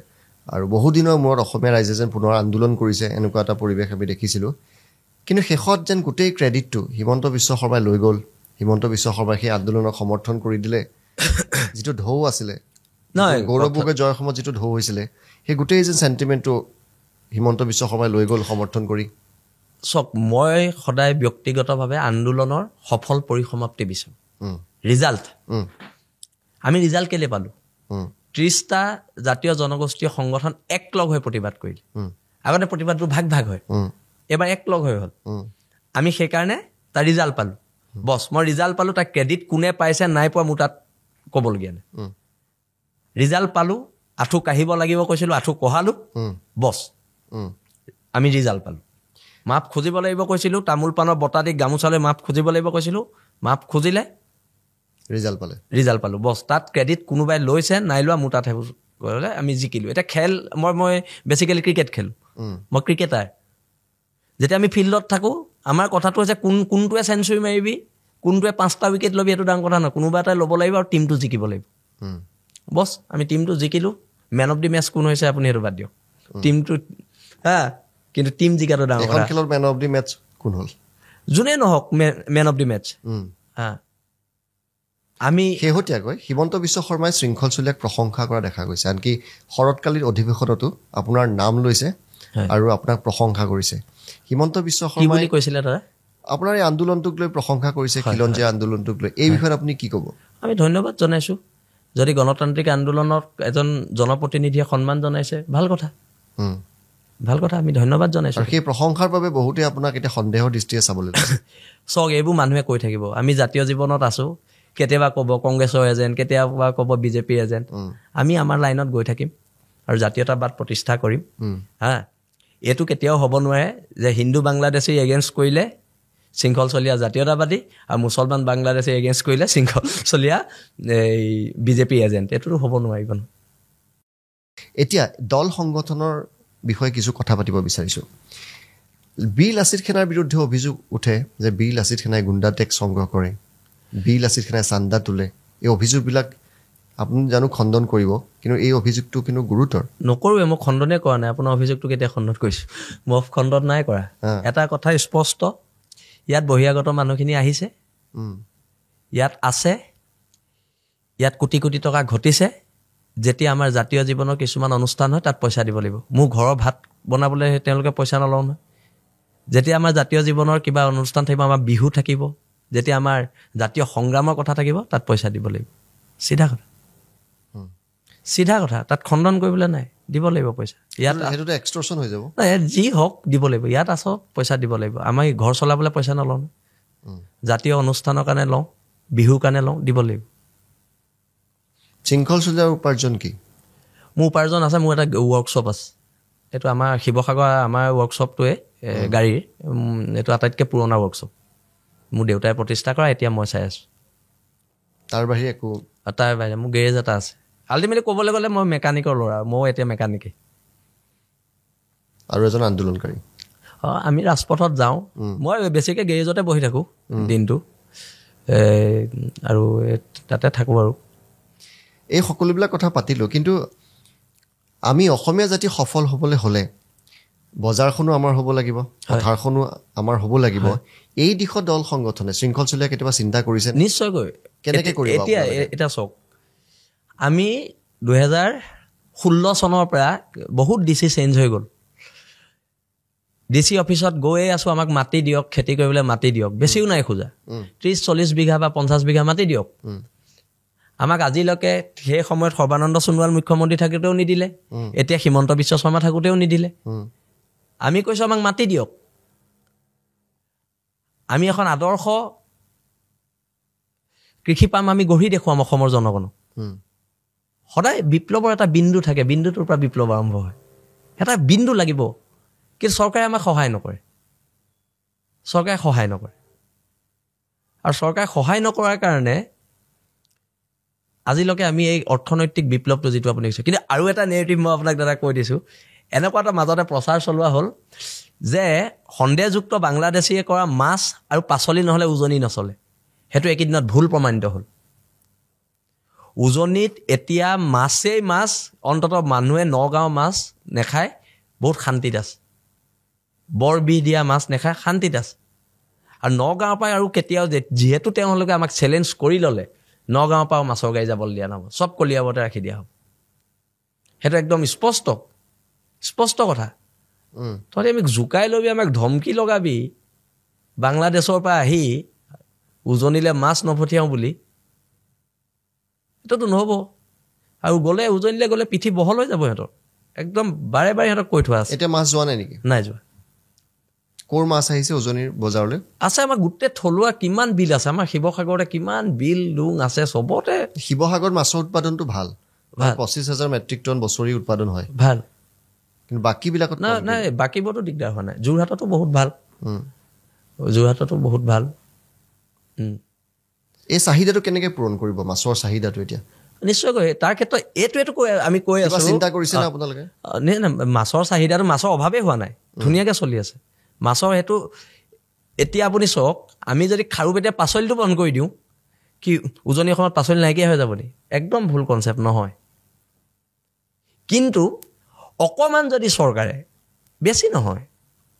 আৰু বহুদিনৰ মূৰত অসমীয়া ৰাইজে যেন পুনৰ আন্দোলন কৰিছে, এনেকুৱা এটা পৰিৱেশ আমি দেখিছিলোঁ। কিন্তু শেষত যেন গোটেই ক্ৰেডিটটো হিমন্ত বিশ্ব শৰ্মাই লৈ গ'ল। হিমন্ত বিশ্ব শৰ্মাই সেই আন্দোলনক সমৰ্থন কৰি দিলে। যিটো ঢৌ আছিলে, গৌৰৱ গগৈ জয়ৰ সময়ত যিটো ঢৌ হৈছিলে, সেই গোটেই যেন চেণ্টিমেণ্টটো হিমন্ত বিশ্ব শৰ্মাই লৈ গ'ল সমৰ্থন কৰি। চাওক, মই সদায় ব্যক্তিগতভাৱে আন্দোলনৰ সফল পৰিসমাপ্তি বিচাৰোঁ। ৰিজাল্ট, আমি ৰিজাল্ট কেলৈ পালোঁ? 30টা জাতীয় জনগোষ্ঠীয় সংগঠন একলগ হৈ প্ৰতিবাদ কৰিলে। আগতে প্ৰতিবাদবোৰ ভাগ ভাগ হয়, এইবাৰ একলগ হৈ হ'ল। আমি সেইকাৰণে তাৰ ৰিজাল্ট পালোঁ। বছ, মই ৰিজাল্ট পালোঁ, তাৰ ক্ৰেডিট কোনে পাইছে নাই পোৱা মোৰ তাত ক'বলগীয়া নাই। ৰিজাল্ট পালোঁ, আঁঠু কাঢ়িব লাগিব কৈছিলোঁ, আঁঠু কঢ়ালোঁ, বছ আমি ৰিজাল্ট পালোঁ। মাপ খুজিব লাগিব কৈছিলোঁ, তামোল পাণৰ বঁটা দি গামোচালৈ মাপ খুজিব লাগিব কৈছিলোঁ, মাপ খুজিলে, ৰিজাল্ট পালোঁ, বছ। তাত ক্ৰেডিট কোনোবাই লৈছে নাই লোৱা মোৰ তাত সেইবোৰ কৰিলে আমি জিকিলোঁ। এতিয়া খেল, মই বেছিকেলি ক্ৰিকেট খেলোঁ, মই ক্ৰিকেটাৰ। যেতিয়া আমি ফিল্ডত থাকোঁ, আমাৰ কথাটো হৈছে কোনটোৱে চেঞ্চুৰী মাৰিবি, কোনটোৱে 5টা উইকেট ল'বি, সেইটো ডাঙৰ কথা নহয়। কোনোবা এটাই ল'ব লাগিব আৰু টীমটো জিকিব লাগিব, বছ। আমি টীমটো জিকিলোঁ। মেন অফ দি মেচ কোন হৈছে আপুনি সেইটো বাদ দিয়ক, টীমটো কিন্তু টীম জিকাটো ডাঙৰ কথা। খেলৰ মেন অফ দি মেচ কোন হ'ল? যোনেই নহওক মেন অফ দি মেচ। আমি শেহতীয়াকৈ হিমন্ত বিশ্ব শৰ্মাই শৃংখল চলিয়াক প্ৰশংসা কৰা দেখা গৈছে। আনকি শৰৎকালীন অধিৱেশনতো আপোনাৰ নাম লৈছে আৰু আপোনাক প্ৰশংসা কৰিছে। হিমন্ত বিশ্ব শৰ্মাই কৈছিলে দাদা আপোনাৰ এই আন্দোলনটোক লৈ প্ৰশংসা কৰিছে, খিলঞ্জীয়া আন্দোলনটোক লৈ। এই বিষয়ত আপুনি কি ক'ব? আমি ধন্যবাদ জনাইছোঁ। যদি গণতান্ত্ৰিক আন্দোলনক এজন জনপ্ৰতিনিধিয়ে সন্মান জনাইছে, ভাল কথা, ভাল কথা, আমি ধন্যবাদ জনাইছোঁ। সেই প্ৰশংসাৰ বাবে বহুতে আপোনাক এতিয়া সন্দেহৰ দৃষ্টিৰে চাবলৈ লৈছে। চাওক, এইবোৰ মানুহে কৈ থাকিব। আমি জাতীয় জীৱনত আছোঁ, কেতিয়াবা ক'ব কংগ্ৰেছৰ এজেণ্ট, কেতিয়াবা ক'ব বিজেপিৰ এজেণ্ট। আমি আমাৰ লাইনত গৈ থাকিম আৰু জাতীয়তাবাদ প্ৰতিষ্ঠা কৰিম। এইটো কেতিয়াও হ'ব নোৱাৰে যে হিন্দু বাংলাদেশী এগেইনষ্ট কৰিলে শৃংখল চলীয়া জাতীয়তাবাদী আৰু মুছলমান বাংলাদেশী এগেইনষ্ট কৰিলে শৃংখল চলীয়া এই বিজেপি এজেণ্ট। এইটোতো হ'ব নোৱাৰিব ন। এতিয়া দল সংগঠনৰ বিষয়ে কিছু কথা পাতিব বিচাৰিছোঁ। বীৰ লাচিত সেনাৰ বিৰুদ্ধে অভিযোগ উঠে যে বীৰ লাচিত সেনাই গুণ্ডা টেক্স সংগ্ৰহ কৰে, বীৰ লাচিত সেনাই চান্দা তোলে। এই অভিযোগবিলাক আপুনি জানো খণ্ডন কৰিব, কিন্তু এই অভিযোগটো কিন্তু গুৰুতৰ। নকৰোঁৱে, মই খণ্ডনে কৰা নাই। আপোনাৰ অভিযোগটো কেতিয়া খণ্ডন কৰিছোঁ? মই খণ্ডন নাই কৰা। এটা কথা স্পষ্ট, ইয়াত বহিৰাগত মানুহখিনি আহিছে, ইয়াত আছে, ইয়াত কোটি কোটি টকা ঘটিছে। যেতিয়া আমাৰ জাতীয় জীৱনৰ কিছুমান অনুষ্ঠান হয়, তাত পইচা দিব লাগিব। মোৰ ঘৰৰ ভাত বনাবলৈ তেওঁলোকে পইচা নলওঁ নহয়। যেতিয়া আমাৰ জাতীয় জীৱনৰ কিবা অনুষ্ঠান থাকিব, আমাৰ বিহু থাকিব, যেতিয়া আমাৰ জাতীয় সংগ্ৰামৰ কথা থাকিব, তাত পইচা দিব লাগিব। চিধা কথা, চিধা কথা, তাত খণ্ডন কৰিবলৈ নাই, দিব লাগিব পইচা। ইয়াত এক্সটৰ্চন হৈ যাব, যি হওক দিব লাগিব। ইয়াত আছক, পইচা দিব লাগিব। আমি ঘৰ চলাবলৈ পইচা নলওঁ, জাতীয় অনুষ্ঠানৰ কাৰণে লওঁ, বিহুৰ কাৰণে লওঁ, দিব লাগিব। শৃংখল চলীয়াৰ উপাৰ্জন কি? মোৰ উপাৰ্জন আছে, মোৰ এটা ৱৰ্কশ্বপ আছে। এইটো আমাৰ শিৱসাগৰ, আমাৰ ৱৰ্কশ্বপটোৱে গাড়ীৰ, এইটো আটাইতকৈ পুৰণা ৱৰ্কশ্বপ। মোৰ দেউতাই প্ৰতিষ্ঠা কৰা, এতিয়া মই চাই আছোঁ। তাৰ বাহিৰে একো? তাৰ বাহিৰে মোৰ গেৰেজ এটা আছে। আল্টিমেটলি ক'বলৈ গ'লে মই মেকানিকৰ ল'ৰা, ময়ো এতিয়া মেকানিকেই। আৰু এজন আন্দোলনকাৰী। আমি ৰাজপথত যাওঁ, মই বেছিকৈ গেৰেজতে বহি থাকোঁ দিনটো, আৰু তাতে থাকোঁ আৰু। এই সকলোবিলাক কথা পাতিলোঁ, কিন্তু আমি অসমীয়া জাতি সফল হ'বলৈ হ'লে বজাৰখনো আমাৰ হ'ব লাগিব, পথাৰখনো আমাৰ হ'ব লাগিব। এই দিশত দল সংগঠনে শৃংখল চলীয়া কেতিয়াবা চিন্তা কৰিছে? নিশ্চয়কৈ। কেনেকৈ কৰিব? এতিয়া চাওক, আমি 2016 চনৰ পৰা বহুত ডিচি চেঞ্জ হৈ গ'ল। ডিচি অফিচত গৈয়ে আছোঁ, আমাক মাটি দিয়ক, খেতি কৰিবলৈ মাটি দিয়ক, বেছিও নাই খোজা, 30-40 বিঘা বা 50 বিঘা মাটি দিয়ক। আমাক আজিলৈকে সেই সময়ত সৰ্বানন্দ সোণোৱাল মুখ্যমন্ত্ৰী থাকোঁতেও নিদিলে, এতিয়া হিমন্ত বিশ্ব শৰ্মা থাকোঁতেও নিদিলে। আমি কৈছোঁ আমাক মাটি দিয়ক। আমি এখন আদৰ্শ কৃষি পাম আমি গঢ়ি দেখুৱাম অসমৰ জনগণক। সদায় বিপ্লৱৰ এটা বিন্দু থাকে, বিন্দুটোৰ পৰা বিপ্লৱ আৰম্ভ হয়। এটা বিন্দু লাগিব, কিন্তু চৰকাৰে আমাক সহায় নকৰে। চৰকাৰে সহায় নকৰে, আৰু চৰকাৰে সহায় নকৰাৰ কাৰণে আজিলৈকে আমি এই অৰ্থনৈতিক বিপ্লৱটো যিটো আপুনি কৈছে। কিন্তু আৰু এটা নেৰেটিভ মই আপোনাক দাদা কৈ দিছোঁ, এনেকুৱা এটা মাজতে প্ৰচাৰ চলোৱা হ'ল যে সন্দেহযুক্ত বাংলাদেশীয়ে কৰা মাছ আৰু পাচলি নহ'লে উজনি নচলে। সেইটো এইকেইদিনত ভুল প্ৰমাণিত হ'ল। উজনিত এতিয়া মাছেই মাছ, অন্ততঃ মানুহে নগাঁও মাছ নেখায়, বহুত শান্তিত আছে। বৰ বিহ দিয়া মাছ নেখায়, শান্তিত আছে। আৰু নগাঁৱৰ পৰা আৰু কেতিয়াও যিহেতু তেওঁলোকে আমাক চেলেঞ্জ কৰি ল'লে, নগাঁৱৰ পৰাও মাছৰ গাড়ী যাবলৈ দিয়া নহ'ব, চব কলিয়াবৰতে ৰাখি দিয়া হ'ব। সেইটো একদম স্পষ্ট কথা। তহঁতি আমাক জোকাই ল'বি, আমাক ধমকি লগাবি বাংলাদেশৰ পৰা আহি উজনিলে মাছ নপঠিয়াওঁ বুলি, এইটোতো নহ'ব। আৰু গ'লে উজনিলে গ'লে পিঠি বহল হৈ যাব সিহঁতৰ, একদম বাৰে বাৰে সিহঁতক কৈ থোৱা আছে। এতিয়া মাছ যোৱা নাই নেকি? নাই যোৱা। ক'ৰ মাছ আহিছে উজনিৰ বজাৰলৈ? আছে আমাৰ গোটেই থলুৱা কিমান বিল আছে, আমাৰ শিৱসাগৰতে কিমান বিল লুং আছে, চবতে। শিৱসাগৰত মাছৰ উৎপাদনটো ভাল, 25,000 মেট্ৰিক টন বছৰি উৎপাদন হয়, ভাল। কিন্তু বাকীবিলাকত নাই, বাকীবোৰতো দিগদাৰ হোৱা নাই। যোৰহাটতো বহুত ভাল, যোৰহাটতো বহুত ভাল। এই চাহিদাটো কেনেকৈ পূৰণ কৰিব, মাছৰ চাহিদাটো এতিয়া? নিশ্চয়কৈ তাৰ ক্ষেত্ৰত এইটোৱেতো আমি কৈ আছোঁ। চিন্তা কৰিছে না আপোনালোকে? মাছৰ চাহিদাটো, মাছৰ অভাৱেই হোৱা নাই, ধুনীয়াকৈ চলি আছে মাছৰ। সেইটো এতিয়া আপুনি চাওক, আমি যদি খাৰুপেটীয়া পাচলিটো বন্ধ কৰি দিওঁ, কি উজনি অসমত পাচলি নাইকিয়া হৈ যাব নেকি? একদম ভুল কনচেপ্ট নহয়। কিন্তু অকণমান যদি চৰকাৰে, বেছি নহয়,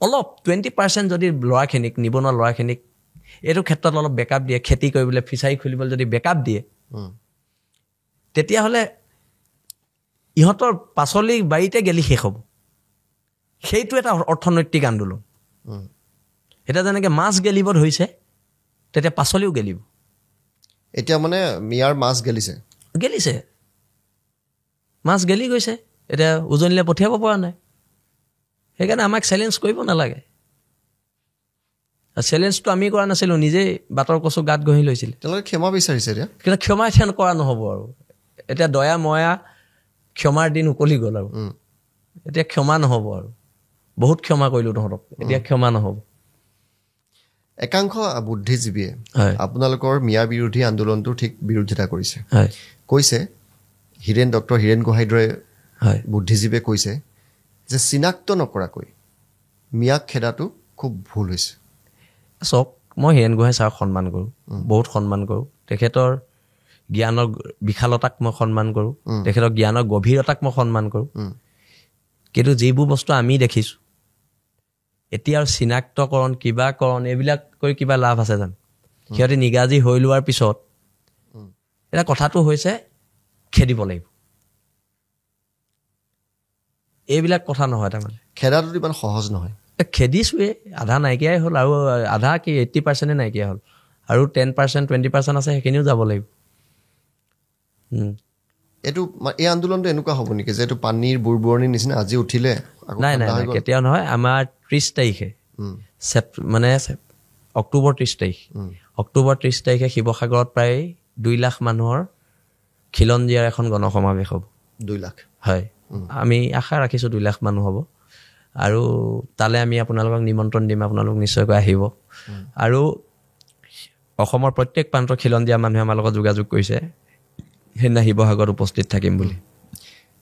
অলপ 20% যদি ল'ৰাখিনিক, নিবনুৱা ল'ৰাখিনিক এইটো ক্ষেত্ৰত অলপ বেকআপ দিয়ে, খেতি কৰিবলৈ, ফিচাৰী খুলিবলৈ যদি বেকআপ দিয়ে, তেতিয়াহ'লে ইহঁতৰ পাচলি বাৰীতে গেলি শেষ হ'ব। সেইটো এটা অৰ্থনৈতিক আন্দোলন। এতিয়া যেনেকৈ মাছ গেলিব ধৰিছে, তেতিয়া পাচলিও গেলিব। এতিয়া মানে মিয়াৰ মাছ গেলিছে, মাছ গেলি গৈছে, এতিয়া উজনিলৈ পঠিয়াব পৰা নাই। সেইকাৰণে আমাক চেলেঞ্জ কৰিব নালাগে। চেলেঞ্জটো আমি কৰা নাছিলোঁ, নিজেই বাটৰ কচু গাত ঘঁহি লৈছিলে। তেওঁলোকে ক্ষমা বিচাৰিছে এতিয়া, কিন্তু ক্ষমা থ্যান কৰা নহ'ব আৰু। এতিয়া দয়া ময়া ক্ষমাৰ দিন উকলি গ'ল আৰু। এতিয়া ক্ষমা নহ'ব আৰু। বহুত ক্ষমা কৰিলোঁ তহঁতক, এতিয়া ক্ষমা নহ'ব। একাংশ বুদ্ধিজীৱীয়ে আপোনালোকৰ মিয়া বিৰোধী আন্দোলনটোৰ ঠিক বিৰোধিতা কৰিছে, কৈছে, ডক্টৰ হীৰেণ গোহাঁইৰ দৰে বুদ্ধিজীৱীয়ে কৈছে যে চিনাক্ত নকৰাকৈ মিয়াক খেদাটো খুব ভুল হৈছে। চাওক, মই হীৰেণ গোহাঁই ছাৰক সন্মান কৰোঁ, বহুত সন্মান কৰোঁ। তেখেতৰ জ্ঞানৰ বিশালতাক মই সন্মান কৰোঁ, তেখেতৰ জ্ঞানৰ গভীৰতাক মই সন্মান কৰোঁ। কিন্তু যিবোৰ বস্তু আমি দেখিছোঁ এতিয়া, আৰু চিনাক্তকৰণ, কিবাকৰণ, এইবিলাক কৰি কিবা লাভ আছে জানো? সিহঁতে নিগাজী হৈ লোৱাৰ পিছত এতিয়া কথাটো হৈছে খেদিব লাগিব। এইবিলাক কথা নহয়, তাৰমানে খেদাটো ইমান সহজ নহয়। খেদিছোৱে, আধা নাইকিয়াই হ'ল, আৰু আধা কি 80% নাইকিয়া হ'ল, আৰু 10% 20% আছে, সেইখিনিও যাব লাগিব। এই আন্দোলনটো এনেকুৱা হ'ব নেকি যে এইটো পানীৰ বুৰবুৰণিৰ নিচিনা, আজি উঠিলে? নাই, কেতিয়াও নহয়। আমাৰ 30 তাৰিখে মানে অক্টোবৰ 30 তাৰিখ, অক্টোবৰ 30 তাৰিখে শিৱসাগৰত প্ৰায় 2 লাখ মানুহৰ খিলঞ্জীয়াৰ এখন গণসমাৱেশ হ'ব। 2 লাখ? হয়, আমি আশা ৰাখিছোঁ 2 লাখ মানুহ হ'ব। আৰু তালৈ আমি আপোনালোকক নিমন্ত্ৰণ দিম, আপোনালোক নিশ্চয়কৈ আহিব। আৰু অসমৰ প্ৰত্যেক প্ৰান্তৰ খিলঞ্জীয়া মানুহে আমাৰ লগত যোগাযোগ কৰিছে সেইদিনা শিৱসাগৰত উপস্থিত থাকিম বুলি।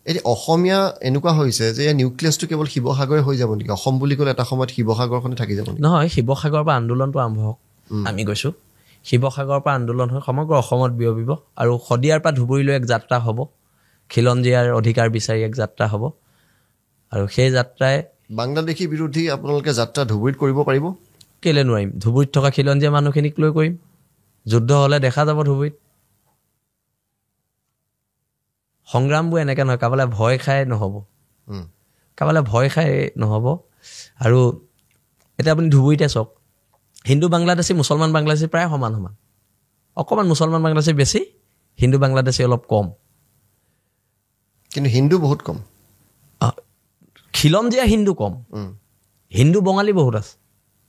এতিয়া অসমীয়া এনেকুৱা হৈছে যে নিউক্লিয়াছটো কেৱল শিৱসাগৰে হৈ যাব নেকি? অসম বুলি ক'লে এটা সময়ত শিৱসাগৰখনে থাকি যাব নেকি? নহয়, শিৱসাগৰৰ পৰা আন্দোলনটো আৰম্ভ হওক। আমি গৈছোঁ শিৱসাগৰৰ পৰা আন্দোলন হৈ সমগ্ৰ অসমত বিয়পিব, আৰু শদিয়াৰ পৰা ধুবুৰীলৈ এক যাত্ৰা হ'ব, খিলঞ্জীয়াৰ অধিকাৰ বিচাৰি এক যাত্ৰা হ'ব। আৰু সেই যাত্ৰাই বাংলাদেশী বিৰোধী আপোনালোকে যাত্ৰা ধুবুৰীত কৰিব পাৰিব? কেলৈ নোৱাৰিম? ধুবুৰীত থকা খিলঞ্জীয়া মানুহখিনিক লৈ কৰিম। যুদ্ধ হ'লে দেখা যাব ধুবুৰীত। সংগ্ৰামবোৰ এনেকৈ নহয়, কাৰোবালৈ ভয় খাই নহ'ব, কাৰোবালৈ ভয় খাই নহ'ব। আৰু এতিয়া আপুনি ধুবুৰীতে চাওক, হিন্দু বাংলাদেশী, মুছলমান বাংলাদেশী প্ৰায় সমান সমান। অকণমান মুছলমান বাংলাদেশী বেছি, হিন্দু বাংলাদেশী অলপ কম, কিন্তু হিন্দু বহুত কম। খিলঞ্জীয়া হিন্দু কম, হিন্দু বঙালী বহুত আছে।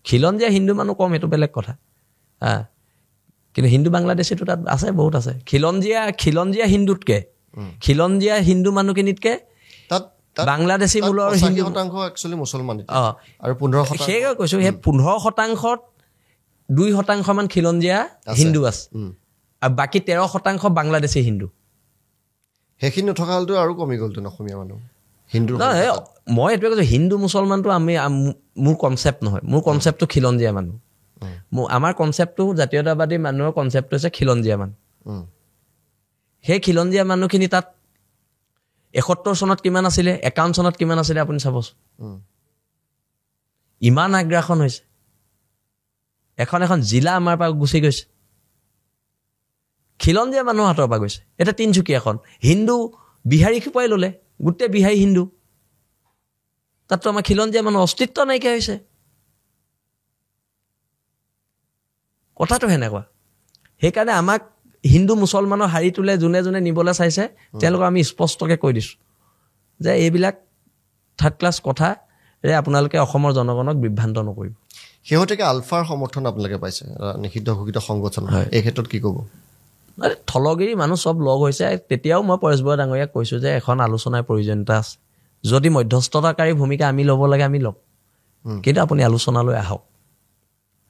খিলঞ্জীয়া হিন্দু মানুহ কম, সেইটো বেলেগ কথা। কিন্তু হিন্দু বাংলাদেশীটো তাত আছে, বহুত আছে। খিলঞ্জীয়া হিন্দুতকৈ, খিলঞ্জীয়া হিন্দু মানুহখিনিতকৈ তাত বাংলাদেশী মূলৰ হিন্দু 80% একচুৱেলি মুছলমান আৰু 15% সেইয়ে কৈছো সেই 15%ত 2% মান খিলঞ্জীয়া হিন্দু আছে আৰু বাকী 13% বাংলাদেশী হিন্দু সেইখিনি নথকা হ'লতো আৰু কমি গ'লতো অসমীয়া মানুহ হিন্দু মই এইটোৱে কৈছো হিন্দু মুছলমানটো আমি মোৰ কনচেপ্ট নহয় মোৰ কনচেপ্টটো খিলঞ্জীয়া মানুহ আমাৰ কনচেপ্টটো জাতীয়তাবাদী মানুহৰ কনচেপ্টটো হৈছে খিলঞ্জীয়া মানুহ সেই খিলঞ্জীয়া মানুহখিনি তাত 71 চনত কিমান আছিলে 51 চনত কিমান আছিলে আপুনি চাবচোন ইমান আগ্ৰাসন হৈছে এখন জিলা আমাৰ পৰা গুচি গৈছে খিলঞ্জীয়া মানুহৰ হাতৰ পৰা গৈছে এটা তিনচুকীয়াখন হিন্দু বিহাৰী খোপাই ল'লে গোটেই বিহাৰী হিন্দু তাততো আমাৰ খিলঞ্জীয়া মানুহৰ অস্তিত্ব নাইকিয়া হৈছে কথাটো সেনেকুৱা সেইকাৰণে আমাক হিন্দু মুছলমানৰ হাৰি তোলে যোনে যোনে নিবলৈ চাইছে তেওঁলোকক আমি স্পষ্টকৈ কৈ দিছোঁ যে এইবিলাক থাৰ্ড ক্লাছ কথা আপোনালোকে অসমৰ জনগণক বিভ্ৰান্ত নকৰিব শেহতীয়াকৈ আলফাৰ সমৰ্থন আপোনালোকে পাইছে নিষিদ্ধ ঘোষিত সংগঠন এই ক্ষেত্ৰত কি ক'ব থলগিৰি মানুহ চব লগ হৈছে তেতিয়াও মই পৰেশ বৰা ডাঙৰীয়াক কৈছোঁ যে এখন আলোচনাৰ প্ৰয়োজনীয়তা আছে যদি মধ্যস্থতাকাৰী ভূমিকা আমি ল'ব লাগে আমি ল'ম কিন্তু আপুনি আলোচনালৈ আহক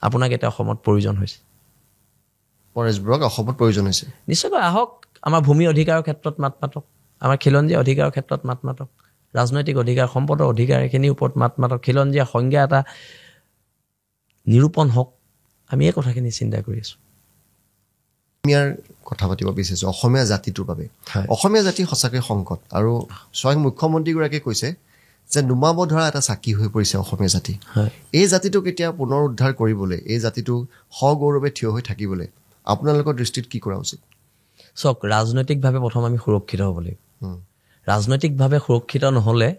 আপোনাক এতিয়া অসমত প্ৰয়োজন হৈছে পৰেশ বৰাক অসমত প্ৰয়োজন হৈছে নিশ্চয়কৈ আহক আমাৰ ভূমি অধিকাৰৰ ক্ষেত্ৰত মাত মাতক আমাৰ খিলঞ্জীয়া অধিকাৰৰ ক্ষেত্ৰত মাত মাতক ৰাজনৈতিক অধিকাৰ সম্পদৰ অধিকাৰ এইখিনিৰ ওপৰত মাত মাতক খিলঞ্জীয়া সংজ্ঞা এটা নিৰূপণ হওক আমি এই কথাখিনি চিন্তা কৰি আছোঁ অসমীয়াৰ কথা পাতিব বিচাৰিছোঁ অসমীয়া জাতিটোৰ বাবে অসমীয়া জাতি সঁচাকৈ সংকট আৰু স্বয়ং মুখ্যমন্ত্ৰীগৰাকীয়ে কৈছে যে নুমাব ধৰা এটা চাকি হৈ পৰিছে অসমীয়া জাতি এই জাতিটোক এতিয়া পুনৰ উদ্ধাৰ কৰিবলৈ এই জাতিটো সগৌৰৱে থিয় হৈ থাকিবলৈ আপোনালোকৰ দৃষ্টিত কি কৰা উচিত চাওক ৰাজনৈতিকভাৱে প্ৰথম আমি সুৰক্ষিত হ'ব লাগিব ৰাজনৈতিকভাৱে সুৰক্ষিত নহ'লে